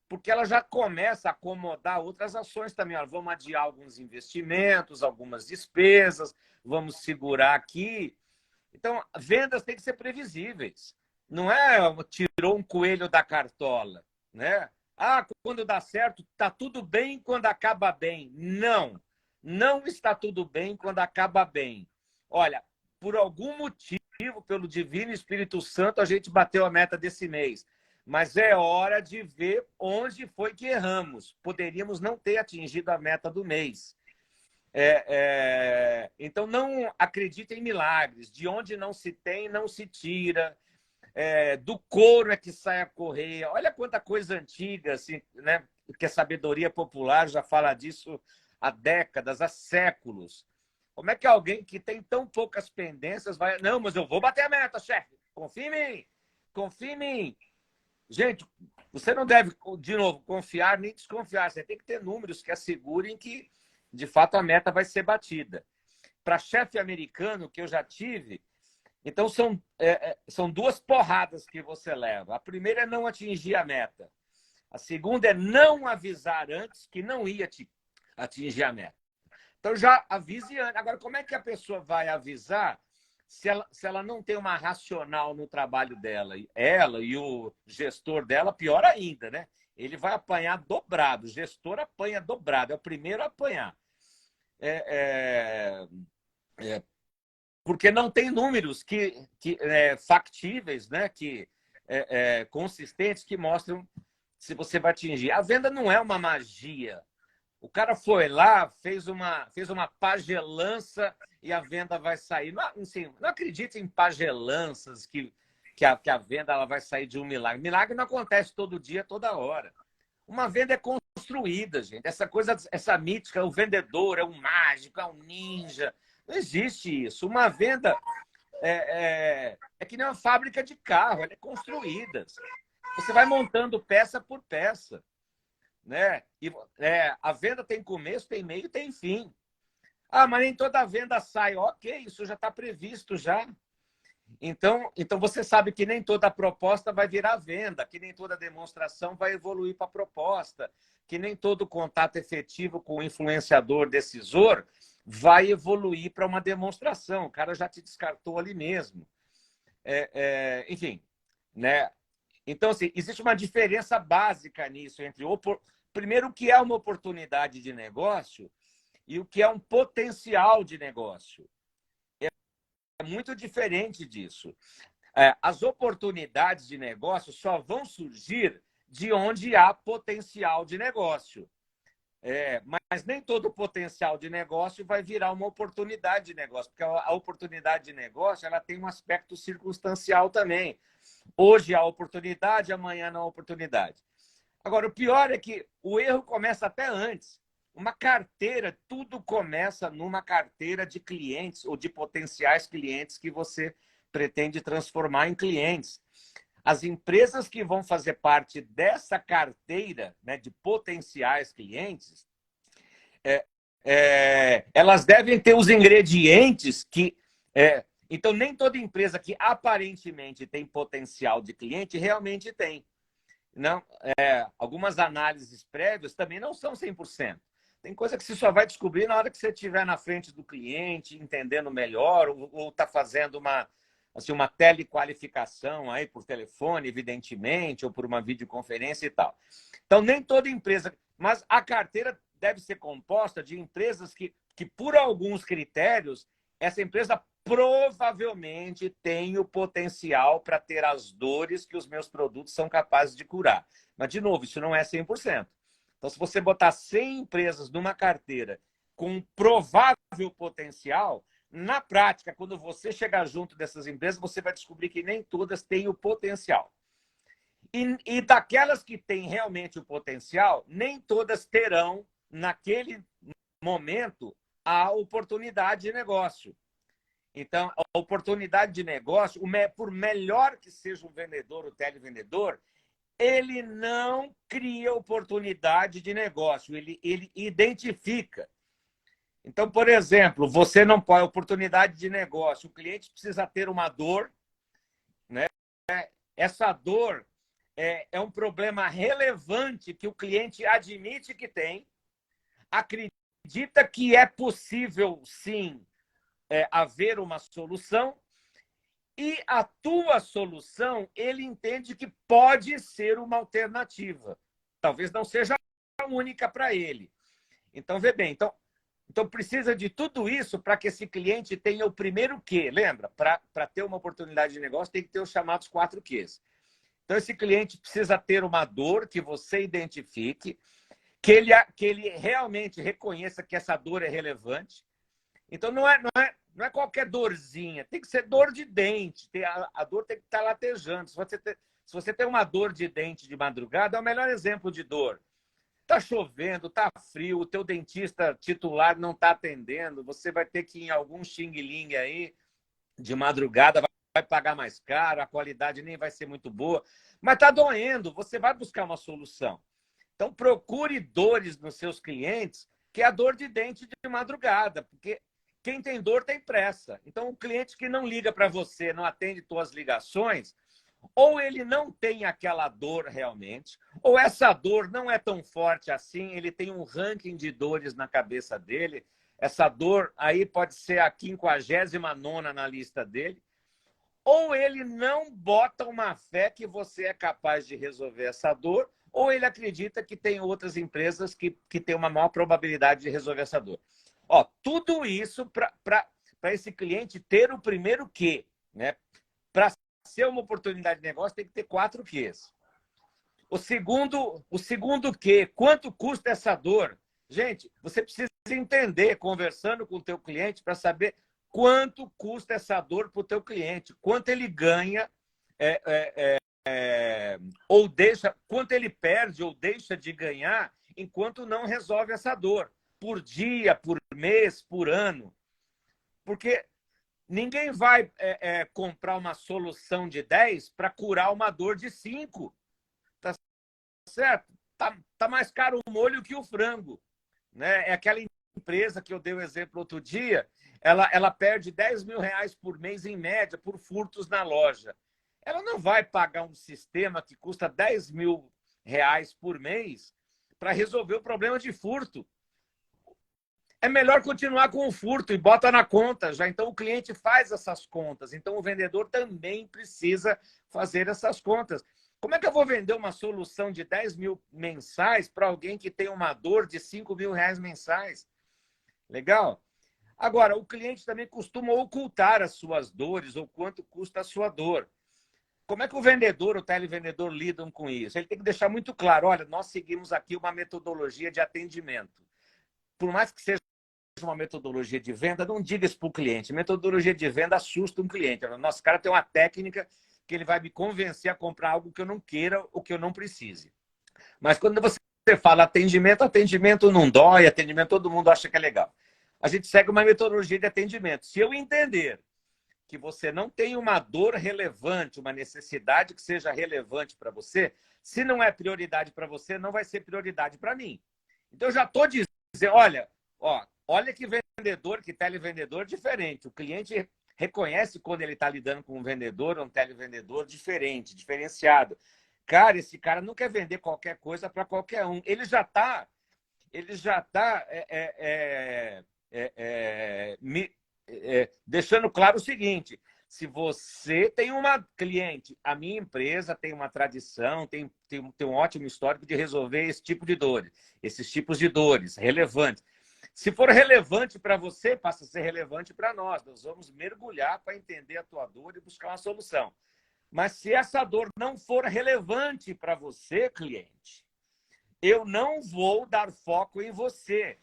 porque ela já começa a acomodar outras ações também. Vamos adiar alguns investimentos, algumas despesas, vamos segurar aqui. Então, vendas têm que ser previsíveis. Não é tirou um coelho da cartola, né? Ah, quando dá certo, está tudo bem quando acaba bem. Não, não está tudo bem quando acaba bem. Olha, por algum motivo, pelo Divino Espírito Santo, a gente bateu a meta desse mês. Mas é hora de ver onde foi que erramos. Poderíamos não ter atingido a meta do mês. Então, não acredite em milagres. De onde não se tem, não se tira. Do couro é que sai a correia. Olha quanta coisa antiga, assim, né? Que a sabedoria popular já fala disso há décadas, há séculos. Como é que alguém que tem tão poucas pendências vai... Não, mas eu vou bater a meta, chefe. Confia em mim. Confia em mim. Gente, você não deve, de novo, confiar nem desconfiar. Você tem que ter números que assegurem que, de fato, a meta vai ser batida. Para chefe americano, que eu já tive, então são duas porradas que você leva. A primeira é não atingir a meta. A segunda é não avisar antes que não ia atingir a meta. Então, já avise antes. Agora, como é que a pessoa vai avisar se ela não tem uma racional no trabalho dela? Ela e o gestor dela, pior ainda, né? Ele vai apanhar dobrado. O gestor apanha dobrado. É o primeiro a apanhar. Porque não tem números factíveis, né? Consistentes, que mostram se você vai atingir. A venda não é uma magia. O cara foi lá, fez uma pagelança e a venda vai sair. Não, assim, não acredite em pagelanças que a venda ela vai sair de um milagre. Milagre não acontece todo dia, toda hora. Uma venda é construída, gente. Essa coisa, essa mítica, o vendedor é um mágico, é um ninja. Não existe isso. Uma venda é que nem uma fábrica de carro, ela é construída. Você vai montando peça por peça, né? E a venda tem começo, tem meio, tem fim. Ah, mas nem toda venda sai. Ok, isso já está previsto já. Então você sabe que nem toda proposta vai virar venda, que nem toda demonstração vai evoluir para proposta, que nem todo contato efetivo com o influenciador decisor vai evoluir para uma demonstração. O cara já te descartou ali mesmo. Enfim, né? Então, assim, existe uma diferença básica nisso entre primeiro, o que é uma oportunidade de negócio e o que é um potencial de negócio. É muito diferente disso. As oportunidades de negócio só vão surgir de onde há potencial de negócio. Mas nem todo potencial de negócio vai virar uma oportunidade de negócio, porque a oportunidade de negócio ela tem um aspecto circunstancial também. Hoje há oportunidade, amanhã não há oportunidade. Agora, o pior é que o erro começa até antes. Uma carteira, tudo começa numa carteira de clientes ou de potenciais clientes que você pretende transformar em clientes. As empresas que vão fazer parte dessa carteira, né, de potenciais clientes, elas devem ter os ingredientes que... então, nem toda empresa que aparentemente tem potencial de cliente realmente tem. Não, algumas análises prévias também não são 100%. Tem coisa que você só vai descobrir na hora que você estiver na frente do cliente, entendendo melhor, ou está fazendo uma telequalificação aí por telefone, evidentemente, ou por uma videoconferência e tal. Então, nem toda empresa... Mas a carteira deve ser composta de empresas que por alguns critérios, essa empresa provavelmente tem o potencial para ter as dores que os meus produtos são capazes de curar. Mas, de novo, isso não é 100%. Então, se você botar 100 empresas numa carteira com provável potencial, na prática, quando você chegar junto dessas empresas, você vai descobrir que nem todas têm o potencial. E daquelas que têm realmente o potencial, nem todas terão, naquele momento, a oportunidade de negócio. Então, a oportunidade de negócio, por melhor que seja o vendedor, o televendedor, ele não cria oportunidade de negócio, ele identifica. Então, por exemplo, você não pode... Oportunidade de negócio, o cliente precisa ter uma dor, né? Essa dor é um problema relevante que o cliente admite que tem, acredita que é possível, sim, haver uma solução, e a tua solução, ele entende que pode ser uma alternativa. Talvez não seja a única para ele. Então, vê bem, então precisa de tudo isso para que esse cliente tenha o primeiro quê? Lembra? Para ter uma oportunidade de negócio, tem que ter os chamados 4 Qs. Então, esse cliente precisa ter uma dor que você identifique, que ele realmente reconheça que essa dor é relevante. Então, não é qualquer dorzinha, tem que ser dor de dente. A dor tem que estar latejando. Se você tem uma dor de dente de madrugada, é o melhor exemplo de dor. Tá chovendo, tá frio, o teu dentista titular não tá atendendo, você vai ter que ir em algum xing-ling aí de madrugada, vai pagar mais caro, a qualidade nem vai ser muito boa, mas tá doendo, você vai buscar uma solução. Então, procure dores nos seus clientes, que é a dor de dente de madrugada, porque quem tem dor tem pressa. Então, o cliente que não liga para você, não atende suas ligações, ou ele não tem aquela dor realmente, ou essa dor não é tão forte assim, ele tem um ranking de dores na cabeça dele, essa dor aí pode ser a 59ª na lista dele, ou ele não bota uma fé que você é capaz de resolver essa dor, ou ele acredita que tem outras empresas que têm uma maior probabilidade de resolver essa dor. Ó, tudo isso para esse cliente ter o primeiro quê, né? Para ser uma oportunidade de negócio, tem que ter 4 quês. O segundo quê, quanto custa essa dor? Gente, você precisa entender, conversando com o teu cliente, para saber quanto custa essa dor para o teu cliente, quanto ele ganha, ou deixa, quanto ele perde ou deixa de ganhar enquanto não resolve essa dor, por dia, por mês, por ano. Porque ninguém vai comprar uma solução de 10 para curar uma dor de 5. Tá certo? Tá mais caro o molho que o frango. Né? É aquela empresa que eu dei o exemplo outro dia, ela perde 10 mil reais por mês, em média, por furtos na loja. Ela não vai pagar um sistema que custa 10 mil reais por mês para resolver o problema de furto. É melhor continuar com o furto e bota na conta já. Então, o cliente faz essas contas. Então, o vendedor também precisa fazer essas contas. Como é que eu vou vender uma solução de 10 mil mensais para alguém que tem uma dor de 5 mil reais mensais? Legal? Agora, o cliente também costuma ocultar as suas dores ou quanto custa a sua dor. Como é que o vendedor, o televendedor lidam com isso? Ele tem que deixar muito claro, olha, nós seguimos aqui uma metodologia de atendimento. Por mais que seja uma metodologia de venda, não diga isso para o cliente. Metodologia de venda assusta um cliente. Nosso cara tem uma técnica que ele vai me convencer a comprar algo que eu não queira ou que eu não precise. Mas quando você fala atendimento, atendimento não dói, atendimento todo mundo acha que é legal. A gente segue uma metodologia de atendimento. Se eu entender que você não tem uma dor relevante, uma necessidade que seja relevante para você, se não é prioridade para você, não vai ser prioridade para mim. Então, eu já estou dizendo, olha que vendedor, que televendedor diferente. O cliente reconhece quando ele está lidando com um vendedor ou um televendedor diferente, diferenciado. Cara, esse cara não quer vender qualquer coisa para qualquer um. Ele já está deixando claro o seguinte: se você tem uma cliente, a minha empresa tem uma tradição, tem um ótimo histórico de resolver esse tipo de dores, esses tipos de dores relevantes. Se for relevante para você, passa a ser relevante para nós. Nós vamos mergulhar para entender a tua dor e buscar uma solução. Mas se essa dor não for relevante para você, cliente, eu não vou dar foco em você.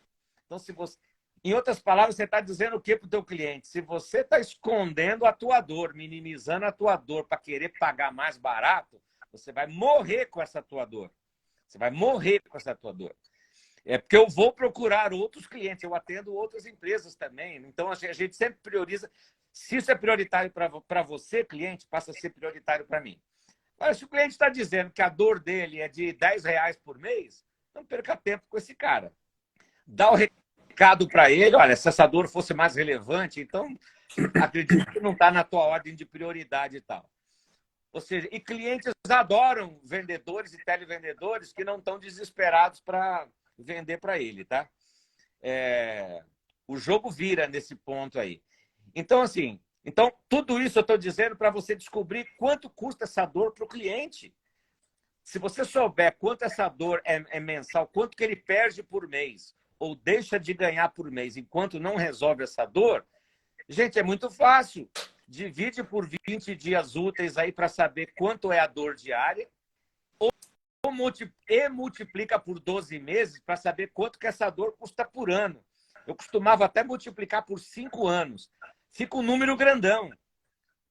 Então, se você... Em outras palavras, você está dizendo o que para o teu cliente? Se você está escondendo a tua dor, minimizando a tua dor para querer pagar mais barato, você vai morrer com essa tua dor. Você vai morrer com essa tua dor. É porque eu vou procurar outros clientes, eu atendo outras empresas também. Então, a gente sempre prioriza. Se isso é prioritário para você, cliente, passa a ser prioritário para mim. Mas se o cliente está dizendo que a dor dele é de 10 reais por mês, não perca tempo com esse cara. Dá o recado para ele, olha, se essa dor fosse mais relevante, então acredito que não está na tua ordem de prioridade e tal. Ou seja, e clientes adoram vendedores e televendedores que não estão desesperados para vender para ele, tá? O jogo vira nesse ponto aí. Então, assim, tudo isso eu estou dizendo para você descobrir quanto custa essa dor para o cliente. Se você souber quanto essa dor é mensal, quanto que ele perde por mês, ou deixa de ganhar por mês enquanto não resolve essa dor, gente, é muito fácil. Divide por 20 dias úteis aí para saber quanto é a dor diária, e multiplica por 12 meses para saber quanto que essa dor custa por ano. Eu costumava até multiplicar por 5 anos. Fica um número grandão.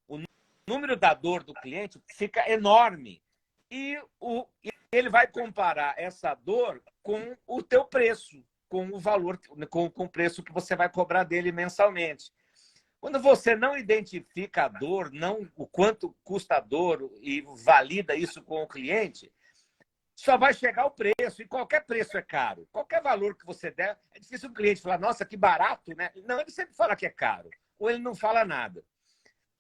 O número da dor do cliente fica enorme. E ele vai comparar essa dor com o teu preço, com o valor, com o preço que você vai cobrar dele mensalmente. Quando você não identifica a dor, não o quanto custa a dor e valida isso com o cliente, só vai chegar o preço, e qualquer preço é caro. Qualquer valor que você der, é difícil o cliente falar, nossa, que barato, né? Não, ele sempre fala que é caro, ou ele não fala nada.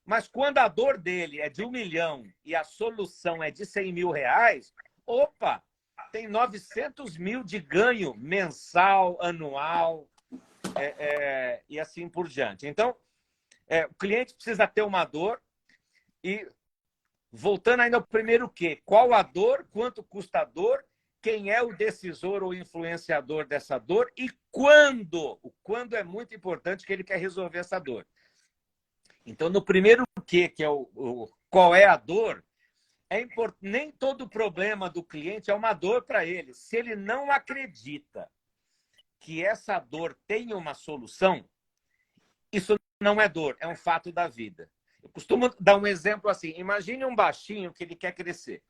Mas quando a dor dele é de 1 milhão e a solução é de 100 mil reais, opa, tem 900 mil de ganho mensal, anual, e assim por diante. Então, o cliente precisa ter uma dor e, voltando ainda ao primeiro quê? Qual a dor, quanto custa a dor, quem é o decisor ou influenciador dessa dor e quando. O quando é muito importante que ele quer resolver essa dor. Então, no primeiro quê, que é qual é a dor, nem todo problema do cliente é uma dor para ele. Se ele não acredita que essa dor tem uma solução, isso não é dor, é um fato da vida. Eu costumo dar um exemplo assim. Imagine um baixinho que ele quer crescer.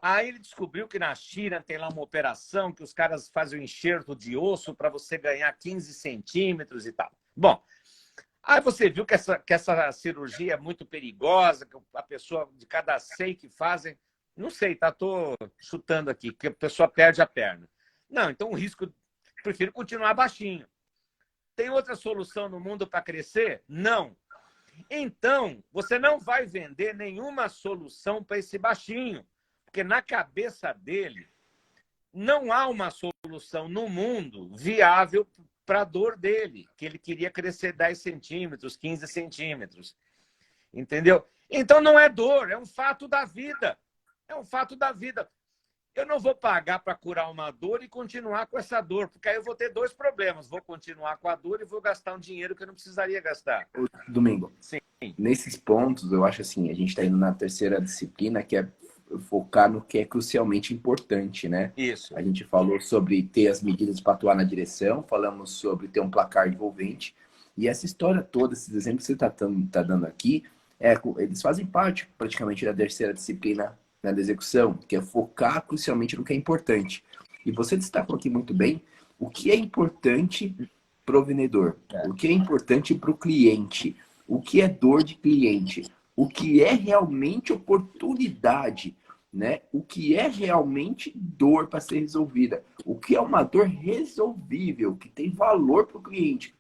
Aí ele descobriu que na China tem lá uma operação que os caras fazem um enxerto de osso para você ganhar 15 centímetros e tal. Bom, aí você viu que essa cirurgia é muito perigosa, que a pessoa, de cada 100 que fazem, não sei, tô chutando aqui, que a pessoa perde a perna. Não, então o risco, prefiro continuar baixinho. Tem outra solução no mundo para crescer? Não. Então, você não vai vender nenhuma solução para esse baixinho, porque na cabeça dele não há uma solução no mundo viável para a dor dele, que ele queria crescer 10 centímetros, 15 centímetros. Entendeu? Então não é dor, é um fato da vida. É um fato da vida. Eu não vou pagar para curar uma dor e continuar com essa dor, porque aí eu vou ter dois problemas. Vou continuar com a dor e vou gastar um dinheiro que eu não precisaria gastar. Domingo, Sim. nesses pontos, eu acho assim, a gente está indo na terceira disciplina, que é focar no que é crucialmente importante, né? Isso. A gente falou sobre ter as medidas para atuar na direção, falamos sobre ter um placar envolvente, e essa história toda, esses exemplos que você tá dando aqui, eles fazem parte praticamente da terceira disciplina, né, da execução, que é focar crucialmente no que é importante. E você destacou aqui muito bem o que é importante para o vendedor, o que é importante para o cliente, o que é dor de cliente, o que é realmente oportunidade, né? O que é realmente dor para ser resolvida, o que é uma dor resolvível, que tem valor para o cliente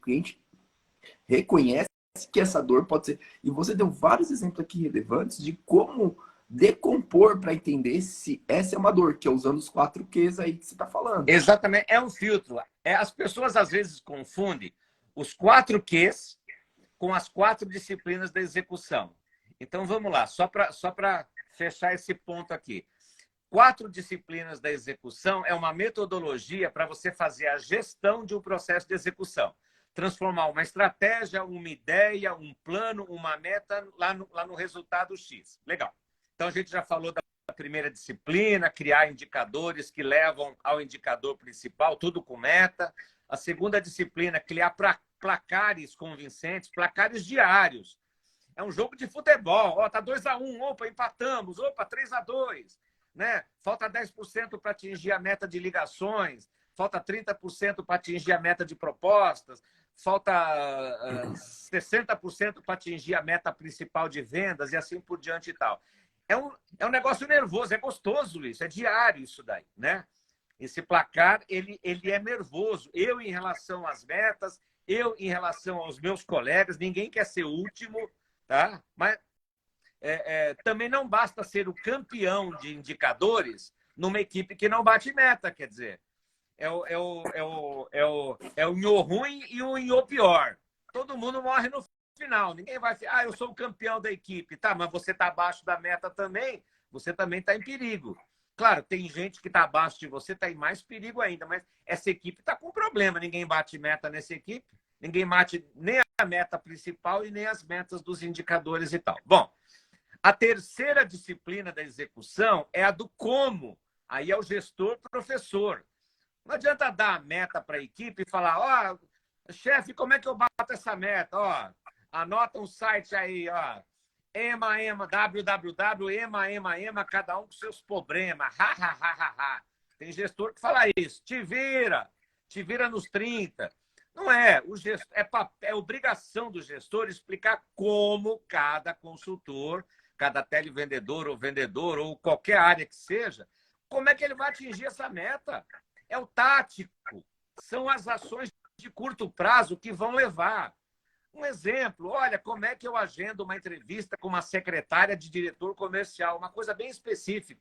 reconhece que essa dor pode ser. E você deu vários exemplos aqui relevantes de como decompor para entender se essa é uma dor, que é usando os 4 Qs aí que você está falando. Exatamente, é um filtro. As pessoas às vezes confundem os 4 Qs com as 4 disciplinas da execução. Então vamos lá, só para fechar esse ponto aqui. 4 disciplinas da execução é uma metodologia para você fazer a gestão de um processo de execução. Transformar uma estratégia, uma ideia, um plano, uma meta lá no resultado X. Legal. Então, a gente já falou da primeira disciplina, criar indicadores que levam ao indicador principal, tudo com meta. A segunda disciplina, criar placares convincentes, placares diários. É um jogo de futebol. Ó, tá 2-1, opa, empatamos, opa, 3-2. Né? Falta 10% para atingir a meta de ligações, falta 30% para atingir a meta de propostas, falta 60% para atingir a meta principal de vendas e assim por diante e tal. É um negócio nervoso, é gostoso isso, é diário isso daí, né? Esse placar, ele é nervoso. Eu, em relação às metas, eu, em relação aos meus colegas, ninguém quer ser o último, tá? Mas também não basta ser o campeão de indicadores numa equipe que não bate meta, quer dizer, é o nhô ruim e o nhô pior. Todo mundo morre no final. Ninguém vai falar, eu sou o campeão da equipe. Tá, mas você está abaixo da meta também, você também está em perigo. Claro, tem gente que está abaixo de você, está em mais perigo ainda, mas essa equipe está com problema. Ninguém bate meta nessa equipe, ninguém bate nem a meta principal e nem as metas dos indicadores e tal. Bom, a terceira disciplina da execução é a do como. Aí é o gestor-professor. Não adianta dar a meta para a equipe e falar, ó, chefe, como é que eu bato essa meta? Ó, anota um site aí, ó, www, cada um com seus problemas, ha. Tem gestor que fala isso, te vira nos 30. Não é. É obrigação do gestor explicar como cada consultor, cada televendedor ou vendedor, ou qualquer área que seja, como é que ele vai atingir essa meta. É o tático. São as ações de curto prazo que vão levar. Um exemplo, olha, como é que eu agendo uma entrevista com uma secretária de diretor comercial, uma coisa bem específica.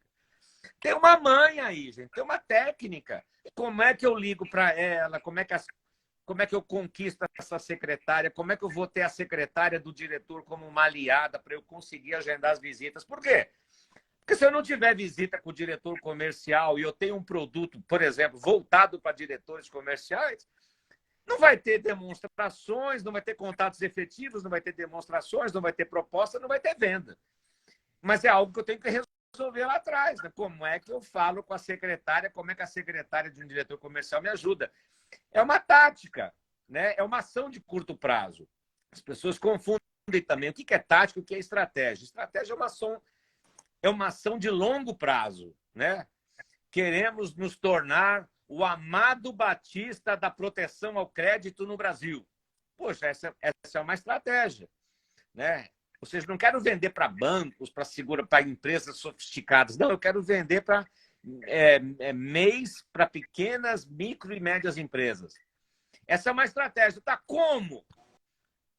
Tem uma manha aí, gente, tem uma técnica. Como é que eu ligo para ela? Como é que eu conquisto essa secretária? Como é que eu vou ter a secretária do diretor como uma aliada para eu conseguir agendar as visitas? Por quê? Porque se eu não tiver visita com o diretor comercial e eu tenho um produto, por exemplo, voltado para diretores comerciais, não vai ter demonstrações, não vai ter contatos efetivos, não vai ter demonstrações, não vai ter proposta, não vai ter venda. Mas é algo que eu tenho que resolver lá atrás. Né? Como é que eu falo com a secretária? Como é que a secretária de um diretor comercial me ajuda? É uma tática, né? É uma ação de curto prazo. As pessoas confundem também o que é tática e o que é estratégia. Estratégia é uma ação de longo prazo. Né? Queremos nos tornar o Amado Batista da proteção ao crédito no Brasil. Poxa, essa é uma estratégia. Né? Ou seja, não quero vender para bancos, para empresas sofisticadas. Não, eu quero vender para MEIs, para pequenas, micro e médias empresas. Essa é uma estratégia. Tá como?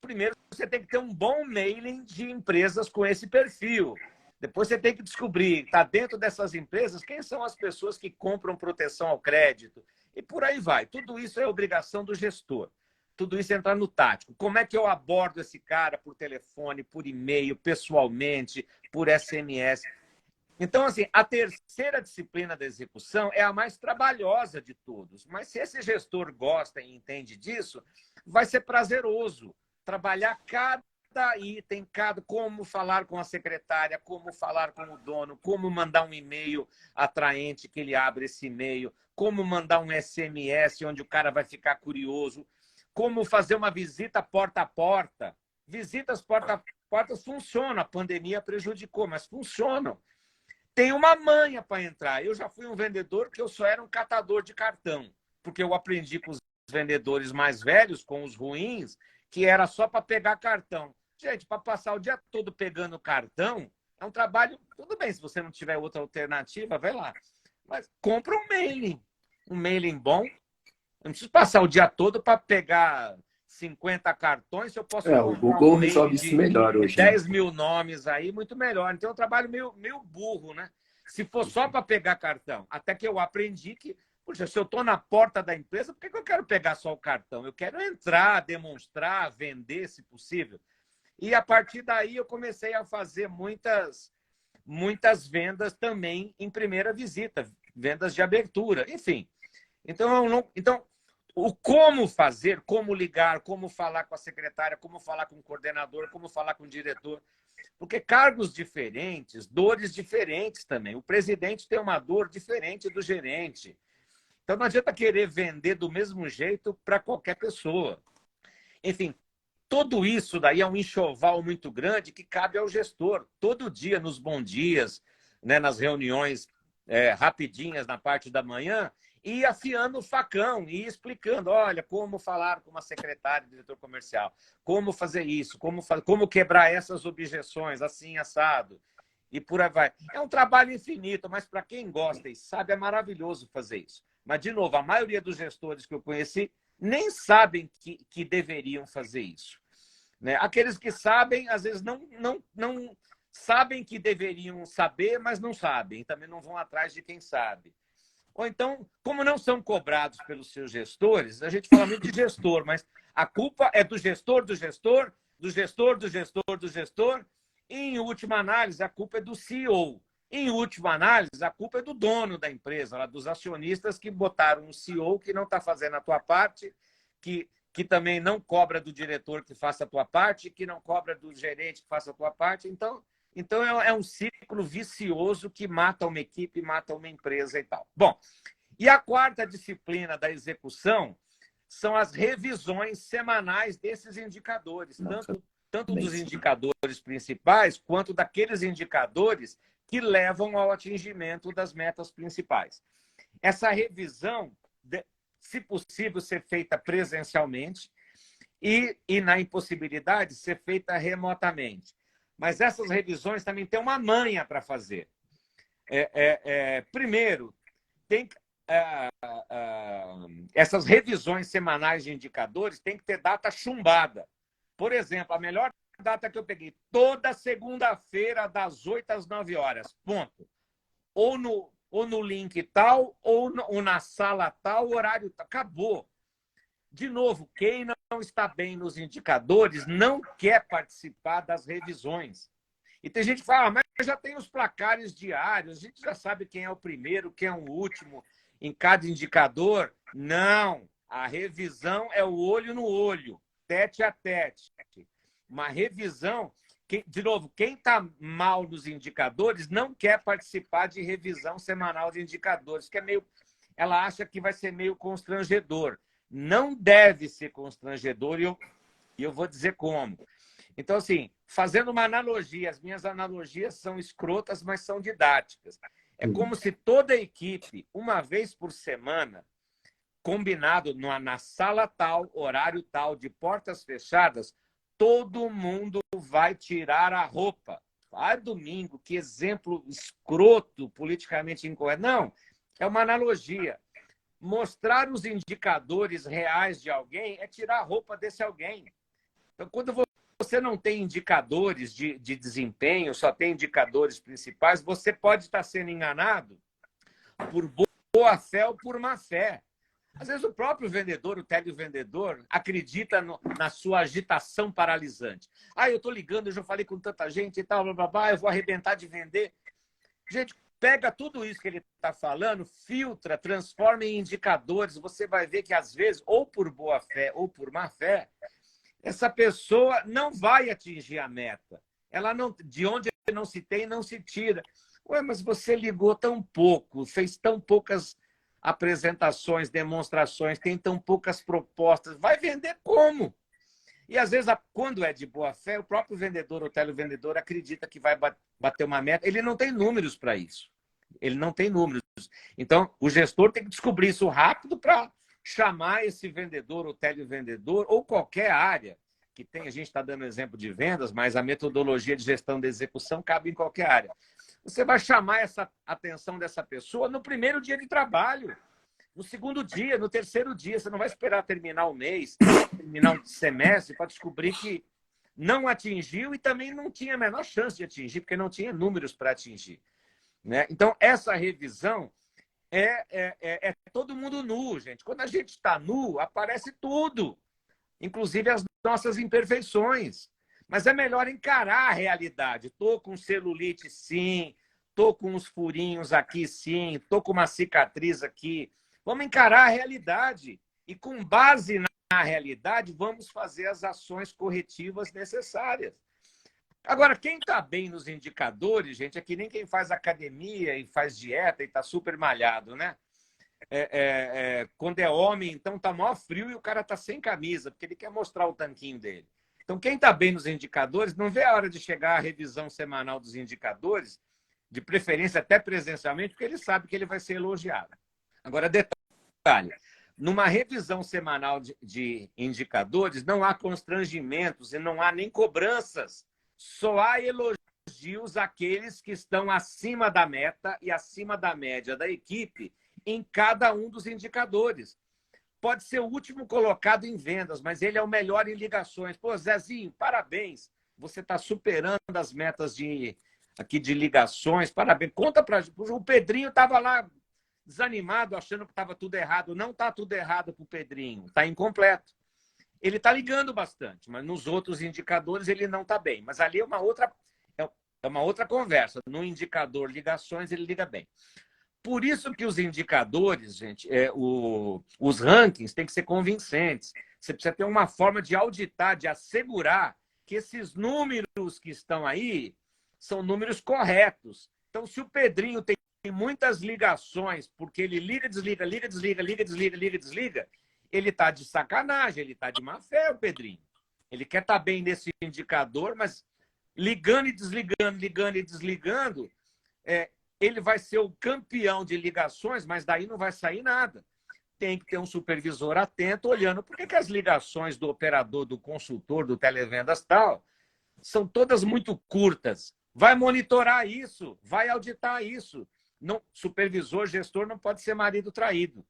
Primeiro, você tem que ter um bom mailing de empresas com esse perfil. Depois você tem que descobrir, está dentro dessas empresas, quem são as pessoas que compram proteção ao crédito. E por aí vai. Tudo isso é obrigação do gestor. Tudo isso entra no tático. Como é que eu abordo esse cara por telefone, por e-mail, pessoalmente, por SMS? Então, assim, a terceira disciplina da execução é a mais trabalhosa de todos. Mas se esse gestor gosta e entende disso, vai ser prazeroso trabalhar cada item, como falar com a secretária, como falar com o dono, como mandar um e-mail atraente que ele abre esse e-mail, como mandar um SMS onde o cara vai ficar curioso, como fazer uma visita porta a porta. Visitas porta a porta funcionam, a pandemia prejudicou, mas funcionam. Tem uma manha para entrar. Eu já fui um vendedor que eu só era um catador de cartão, porque eu aprendi com os vendedores mais velhos, com os ruins, que era só para pegar cartão. Gente, para passar o dia todo pegando cartão, é um trabalho... Tudo bem, se você não tiver outra alternativa, vai lá. Mas compra um mailing bom. Eu não preciso passar o dia todo para pegar 50 cartões, se eu posso o comprar Google um resolve mail isso melhor de hoje. 10 mil nomes aí, muito melhor. Então, é um trabalho meio burro, né? Se for só para pegar cartão. Até que eu aprendi que, puxa, se eu estou na porta da empresa, por que eu quero pegar só o cartão? Eu quero entrar, demonstrar, vender, se possível. E, a partir daí, eu comecei a fazer muitas vendas também em primeira visita, vendas de abertura, enfim. Então, o como fazer, como ligar, como falar com a secretária, como falar com o coordenador, como falar com o diretor. Porque cargos diferentes, dores diferentes também. O presidente tem uma dor diferente do gerente. Então, não adianta querer vender do mesmo jeito para qualquer pessoa. Enfim, tudo isso daí é um enxoval muito grande que cabe ao gestor. Todo dia, nos bons dias, né, nas reuniões rapidinhas na parte da manhã, e afiando o facão e explicando, olha, como falar com uma secretária de diretor comercial, como fazer isso, como quebrar essas objeções, assim, assado, e por aí vai. É um trabalho infinito, mas para quem gosta e sabe, é maravilhoso fazer isso. Mas, de novo, a maioria dos gestores que eu conheci nem sabem que deveriam fazer isso. Né? Aqueles que sabem, às vezes, não sabem que deveriam saber, mas não sabem. Também não vão atrás de quem sabe. Ou então, como não são cobrados pelos seus gestores, a gente fala muito de gestor, mas a culpa é do gestor, do gestor, do gestor, do gestor, do gestor. E, em última análise, a culpa é do CEO. Em última análise, a culpa é do dono da empresa, dos acionistas que botaram um CEO que não está fazendo a tua parte, que também não cobra do diretor que faça a tua parte, que não cobra do gerente que faça a tua parte. Então é um ciclo vicioso que mata uma equipe, mata uma empresa e tal. Bom, e a quarta disciplina da execução são as revisões semanais desses indicadores, tanto dos indicadores principais quanto daqueles indicadores que levam ao atingimento das metas principais. essa revisão, se possível, ser feita presencialmente e na impossibilidade, ser feita remotamente. Mas essas revisões também têm uma manha para fazer. Primeiro, tem essas revisões semanais de indicadores têm que ter data chumbada. Por exemplo, a melhor data que eu peguei, toda segunda-feira, das 8 às 9 horas, ponto. Ou no link tal, ou na sala tal, horário tal. Acabou. De novo, quem não está bem nos indicadores não quer participar das revisões. E tem gente que fala, mas já tem os placares diários, a gente já sabe quem é o primeiro, quem é o último em cada indicador. Não, a revisão é o olho no olho, tete a tete. Uma revisão, de novo, quem está mal nos indicadores não quer participar de revisão semanal de indicadores, que é meio, ela acha que vai ser meio constrangedor. Não deve ser constrangedor, e eu vou dizer como. Então, assim, fazendo uma analogia, as minhas analogias são escrotas, mas são didáticas. É como se toda a equipe, uma vez por semana, combinado na sala tal, horário tal, de portas fechadas, todo mundo vai tirar a roupa. Ah, domingo, que exemplo escroto, politicamente incorreto. Não, é uma analogia. Mostrar os indicadores reais de alguém é tirar a roupa desse alguém. Então, quando você não tem indicadores de desempenho, só tem indicadores principais, você pode estar sendo enganado por boa fé ou por má fé. Às vezes o próprio vendedor, o televendedor, acredita na sua agitação paralisante. Ah, eu estou ligando, eu já falei com tanta gente e tal, blá, blá, blá, eu vou arrebentar de vender. Gente, pega tudo isso que ele está falando, filtra, transforma em indicadores. Você vai ver que, às vezes, ou por boa fé ou por má fé, essa pessoa não vai atingir a meta. Ela não, de onde não se tem, não se tira. Ué, mas você ligou tão pouco, fez tão poucas apresentações, demonstrações, tem tão poucas propostas. Vai vender como? E, às vezes, quando é de boa fé, o próprio vendedor, o televendedor, acredita que vai bater uma meta. Ele não tem números para isso. Ele não tem números. Então, o gestor tem que descobrir isso rápido para chamar esse vendedor, o televendedor, ou qualquer área que tem. A gente está dando exemplo de vendas, mas a metodologia de gestão da execução cabe em qualquer área. Você vai chamar essa atenção dessa pessoa no primeiro dia de trabalho, no segundo dia, no terceiro dia. Você não vai esperar terminar o mês, terminar o semestre, para descobrir que não atingiu e também não tinha a menor chance de atingir, porque não tinha números para atingir. Né? Então, essa revisão é todo mundo nu, gente. Quando a gente está nu, aparece tudo, inclusive as nossas imperfeições. Mas é melhor encarar a realidade. Estou com celulite, sim. Estou com uns furinhos aqui, sim. Estou com uma cicatriz aqui. Vamos encarar a realidade. E, com base na realidade, vamos fazer as ações corretivas necessárias. Agora, quem está bem nos indicadores, gente, é que nem quem faz academia e faz dieta e está super malhado, né? Quando é homem, então está maior frio e o cara está sem camisa, porque ele quer mostrar o tanquinho dele. Então, quem está bem nos indicadores, não vê a hora de chegar à revisão semanal dos indicadores, de preferência até presencialmente, porque ele sabe que ele vai ser elogiado. Agora, detalhe, numa revisão semanal de indicadores, não há constrangimentos e não há nem cobranças. Só há elogios àqueles que estão acima da meta e acima da média da equipe em cada um dos indicadores. Pode ser o último colocado em vendas, mas ele é o melhor em ligações. Pô, Zezinho, parabéns. Você está superando as metas aqui de ligações. Parabéns. Conta para o Pedrinho estava lá desanimado, achando que estava tudo errado. Não está tudo errado para o Pedrinho. Está incompleto. Ele está ligando bastante, mas nos outros indicadores ele não está bem. Mas ali é uma outra conversa. No indicador ligações, ele liga bem. Por isso que os indicadores, gente, os rankings têm que ser convincentes. Você precisa ter uma forma de auditar, de assegurar que esses números que estão aí são números corretos. Então, se o Pedrinho tem muitas ligações, porque ele liga, desliga, liga, desliga, liga, desliga, liga, desliga, ele está de sacanagem, ele está de má fé, o Pedrinho. Ele quer estar bem nesse indicador, mas ligando e desligando, ligando e desligando, ele vai ser o campeão de ligações, mas daí não vai sair nada. Tem que ter um supervisor atento, olhando por que as ligações do operador, do consultor, do televendas tal, são todas muito curtas. Vai monitorar isso, vai auditar isso. Não, supervisor, gestor não pode ser marido traído.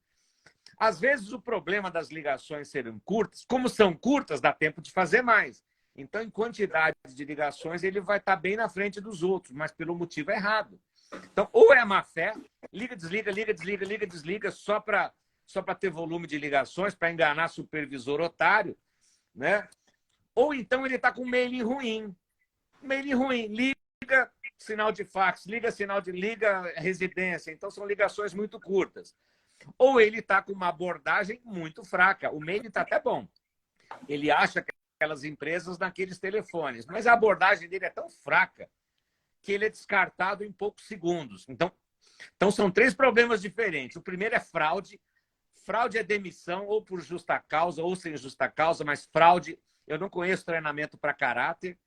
Às vezes, o problema das ligações serem curtas, como são curtas, dá tempo de fazer mais. Então, em quantidade de ligações, ele vai estar bem na frente dos outros, mas pelo motivo errado. Então, ou é má fé, liga, desliga, liga, desliga, liga, desliga, só para ter volume de ligações, para enganar supervisor otário, né? Ou então ele está com mailing ruim. Mailing ruim, liga sinal de fax, liga residência. Então, são ligações muito curtas. Ou ele está com uma abordagem muito fraca. O mailing está até bom. Ele acha que aquelas empresas naqueles telefones, mas a abordagem dele é tão fraca que ele é descartado em poucos segundos. Então são 3 problemas diferentes. O primeiro é fraude. Fraude é demissão, ou por justa causa, ou sem justa causa, mas fraude, eu não conheço treinamento para caráter.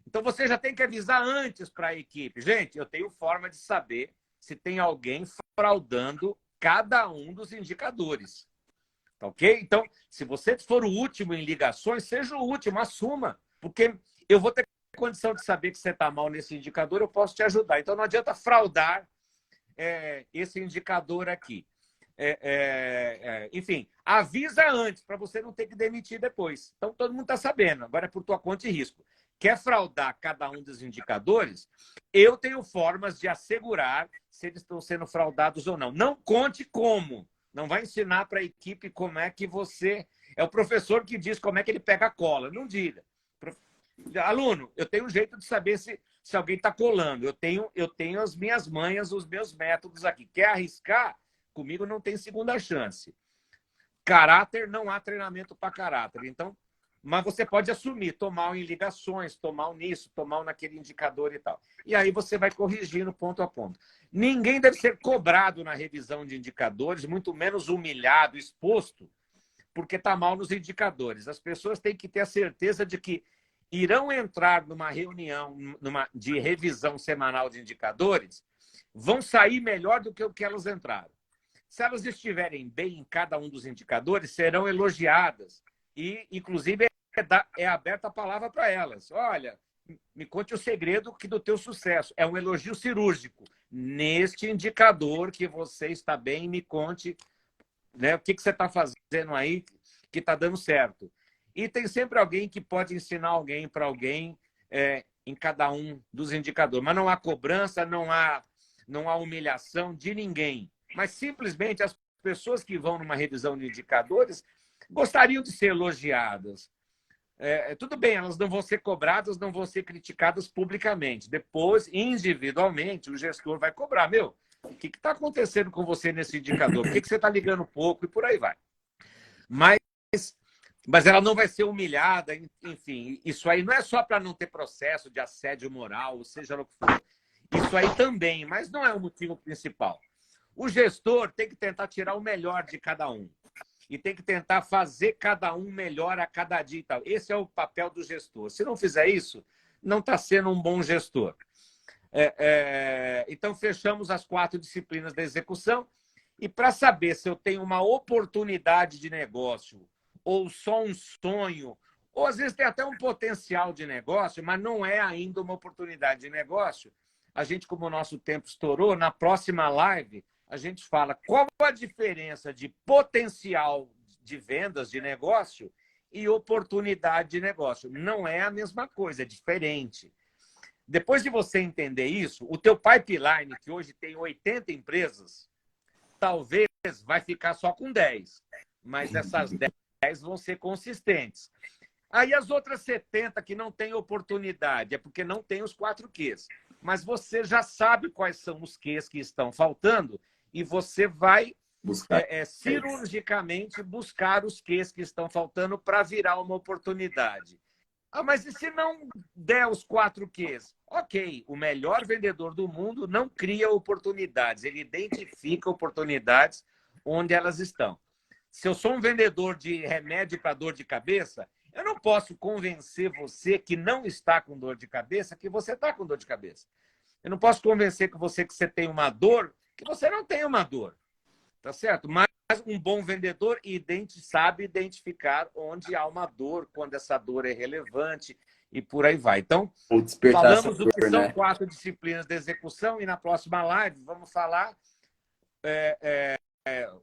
Então você já tem que avisar antes para a equipe. Gente, eu tenho forma de saber se tem alguém fraudando cada um dos indicadores. Tá ok? Então, se você for o último em ligações, seja o último, assuma. Porque eu vou ter condição de saber que você está mal nesse indicador, eu posso te ajudar. Então, não adianta fraudar esse indicador aqui. Enfim, avisa antes, para você não ter que demitir depois. Então, todo mundo está sabendo. Agora é por tua conta e risco. Quer fraudar cada um dos indicadores? Eu tenho formas de assegurar se eles estão sendo fraudados ou não. Não conte como. Não vai ensinar para a equipe como é que você... É o professor que diz como é que ele pega a cola. Não diga. Aluno, eu tenho um jeito de saber se alguém está colando. Eu tenho as minhas manhas, os meus métodos aqui. Quer arriscar? Comigo não tem segunda chance. Caráter, não há treinamento para caráter. Então, mas você pode assumir, tomar em ligações, tomar nisso, tomar naquele indicador e tal. E aí você vai corrigindo ponto a ponto. Ninguém deve ser cobrado na revisão de indicadores, muito menos humilhado, exposto, porque está mal nos indicadores. As pessoas têm que ter a certeza de que irão entrar numa reunião de revisão semanal de indicadores, vão sair melhor do que o que elas entraram. Se elas estiverem bem em cada um dos indicadores, serão elogiadas. E, inclusive, é aberta a palavra para elas. Olha, me conte o segredo do teu sucesso. É um elogio cirúrgico. Neste indicador que você está bem, me conte, né, o que você está fazendo aí que está dando certo. E tem sempre alguém que pode ensinar alguém para alguém em cada um dos indicadores. Mas não há cobrança, não há humilhação de ninguém. Mas simplesmente as pessoas que vão numa revisão de indicadores gostariam de ser elogiadas. Tudo bem, elas não vão ser cobradas, não vão ser criticadas publicamente. Depois, individualmente, o gestor vai cobrar. Meu, o que está acontecendo com você nesse indicador? Por que você está ligando pouco? E por aí vai. Mas ela não vai ser humilhada, enfim. Isso aí não é só para não ter processo de assédio moral, ou seja o que for. Isso aí também, mas não é o motivo principal. O gestor tem que tentar tirar o melhor de cada um. E tem que tentar fazer cada um melhor a cada dia e tal. Esse é o papel do gestor. Se não fizer isso, não está sendo um bom gestor. Então, fechamos as 4 disciplinas da execução. E para saber se eu tenho uma oportunidade de negócio ou só um sonho, ou às vezes tem até um potencial de negócio, mas não é ainda uma oportunidade de negócio, a gente, como o nosso tempo estourou, na próxima live, a gente fala qual a diferença de potencial de vendas de negócio e oportunidade de negócio. Não é a mesma coisa, é diferente. Depois de você entender isso, o teu pipeline, que hoje tem 80 empresas, talvez vai ficar só com 10. Mas essas 10 vão ser consistentes. Aí as outras 70 que não têm oportunidade, é porque não tem os 4 Qs. Mas você já sabe quais são os Qs que estão faltando e você vai cirurgicamente buscar os Qs que estão faltando para virar uma oportunidade. Mas e se não der os 4 Qs? Ok, o melhor vendedor do mundo não cria oportunidades, ele identifica oportunidades onde elas estão. Se eu sou um vendedor de remédio para dor de cabeça, eu não posso convencer você que não está com dor de cabeça que você está com dor de cabeça. Eu não posso convencer que você tem uma dor, que você não tem uma dor. Tá certo? Mas um bom vendedor sabe identificar onde há uma dor, quando essa dor é relevante e por aí vai. Então, Ou despertar essa falamos do que dor, são né? 4 disciplinas de execução e na próxima live vamos falar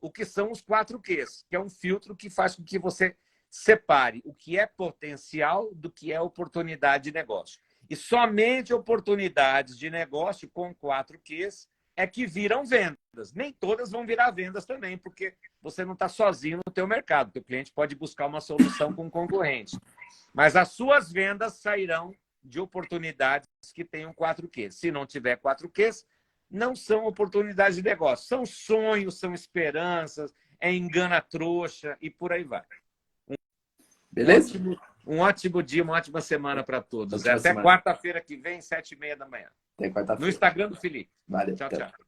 o que são os 4 Qs, que é um filtro que faz com que você separe o que é potencial do que é oportunidade de negócio. E somente oportunidades de negócio com 4 Qs é que viram vendas. Nem todas vão virar vendas também, porque você não está sozinho no teu mercado. O teu cliente pode buscar uma solução com um concorrente. Mas as suas vendas sairão de oportunidades que tenham 4 Qs. Se não tiver 4 Qs, não são oportunidades de negócio. São sonhos, são esperanças, é engana-trouxa e por aí vai. Beleza? Um ótimo dia, uma ótima semana para todos. Ótima Até semana. quarta-feira que vem, 7h30 da manhã. Até quarta-feira. No Instagram do Felipe. Valeu. Tchau, tchau.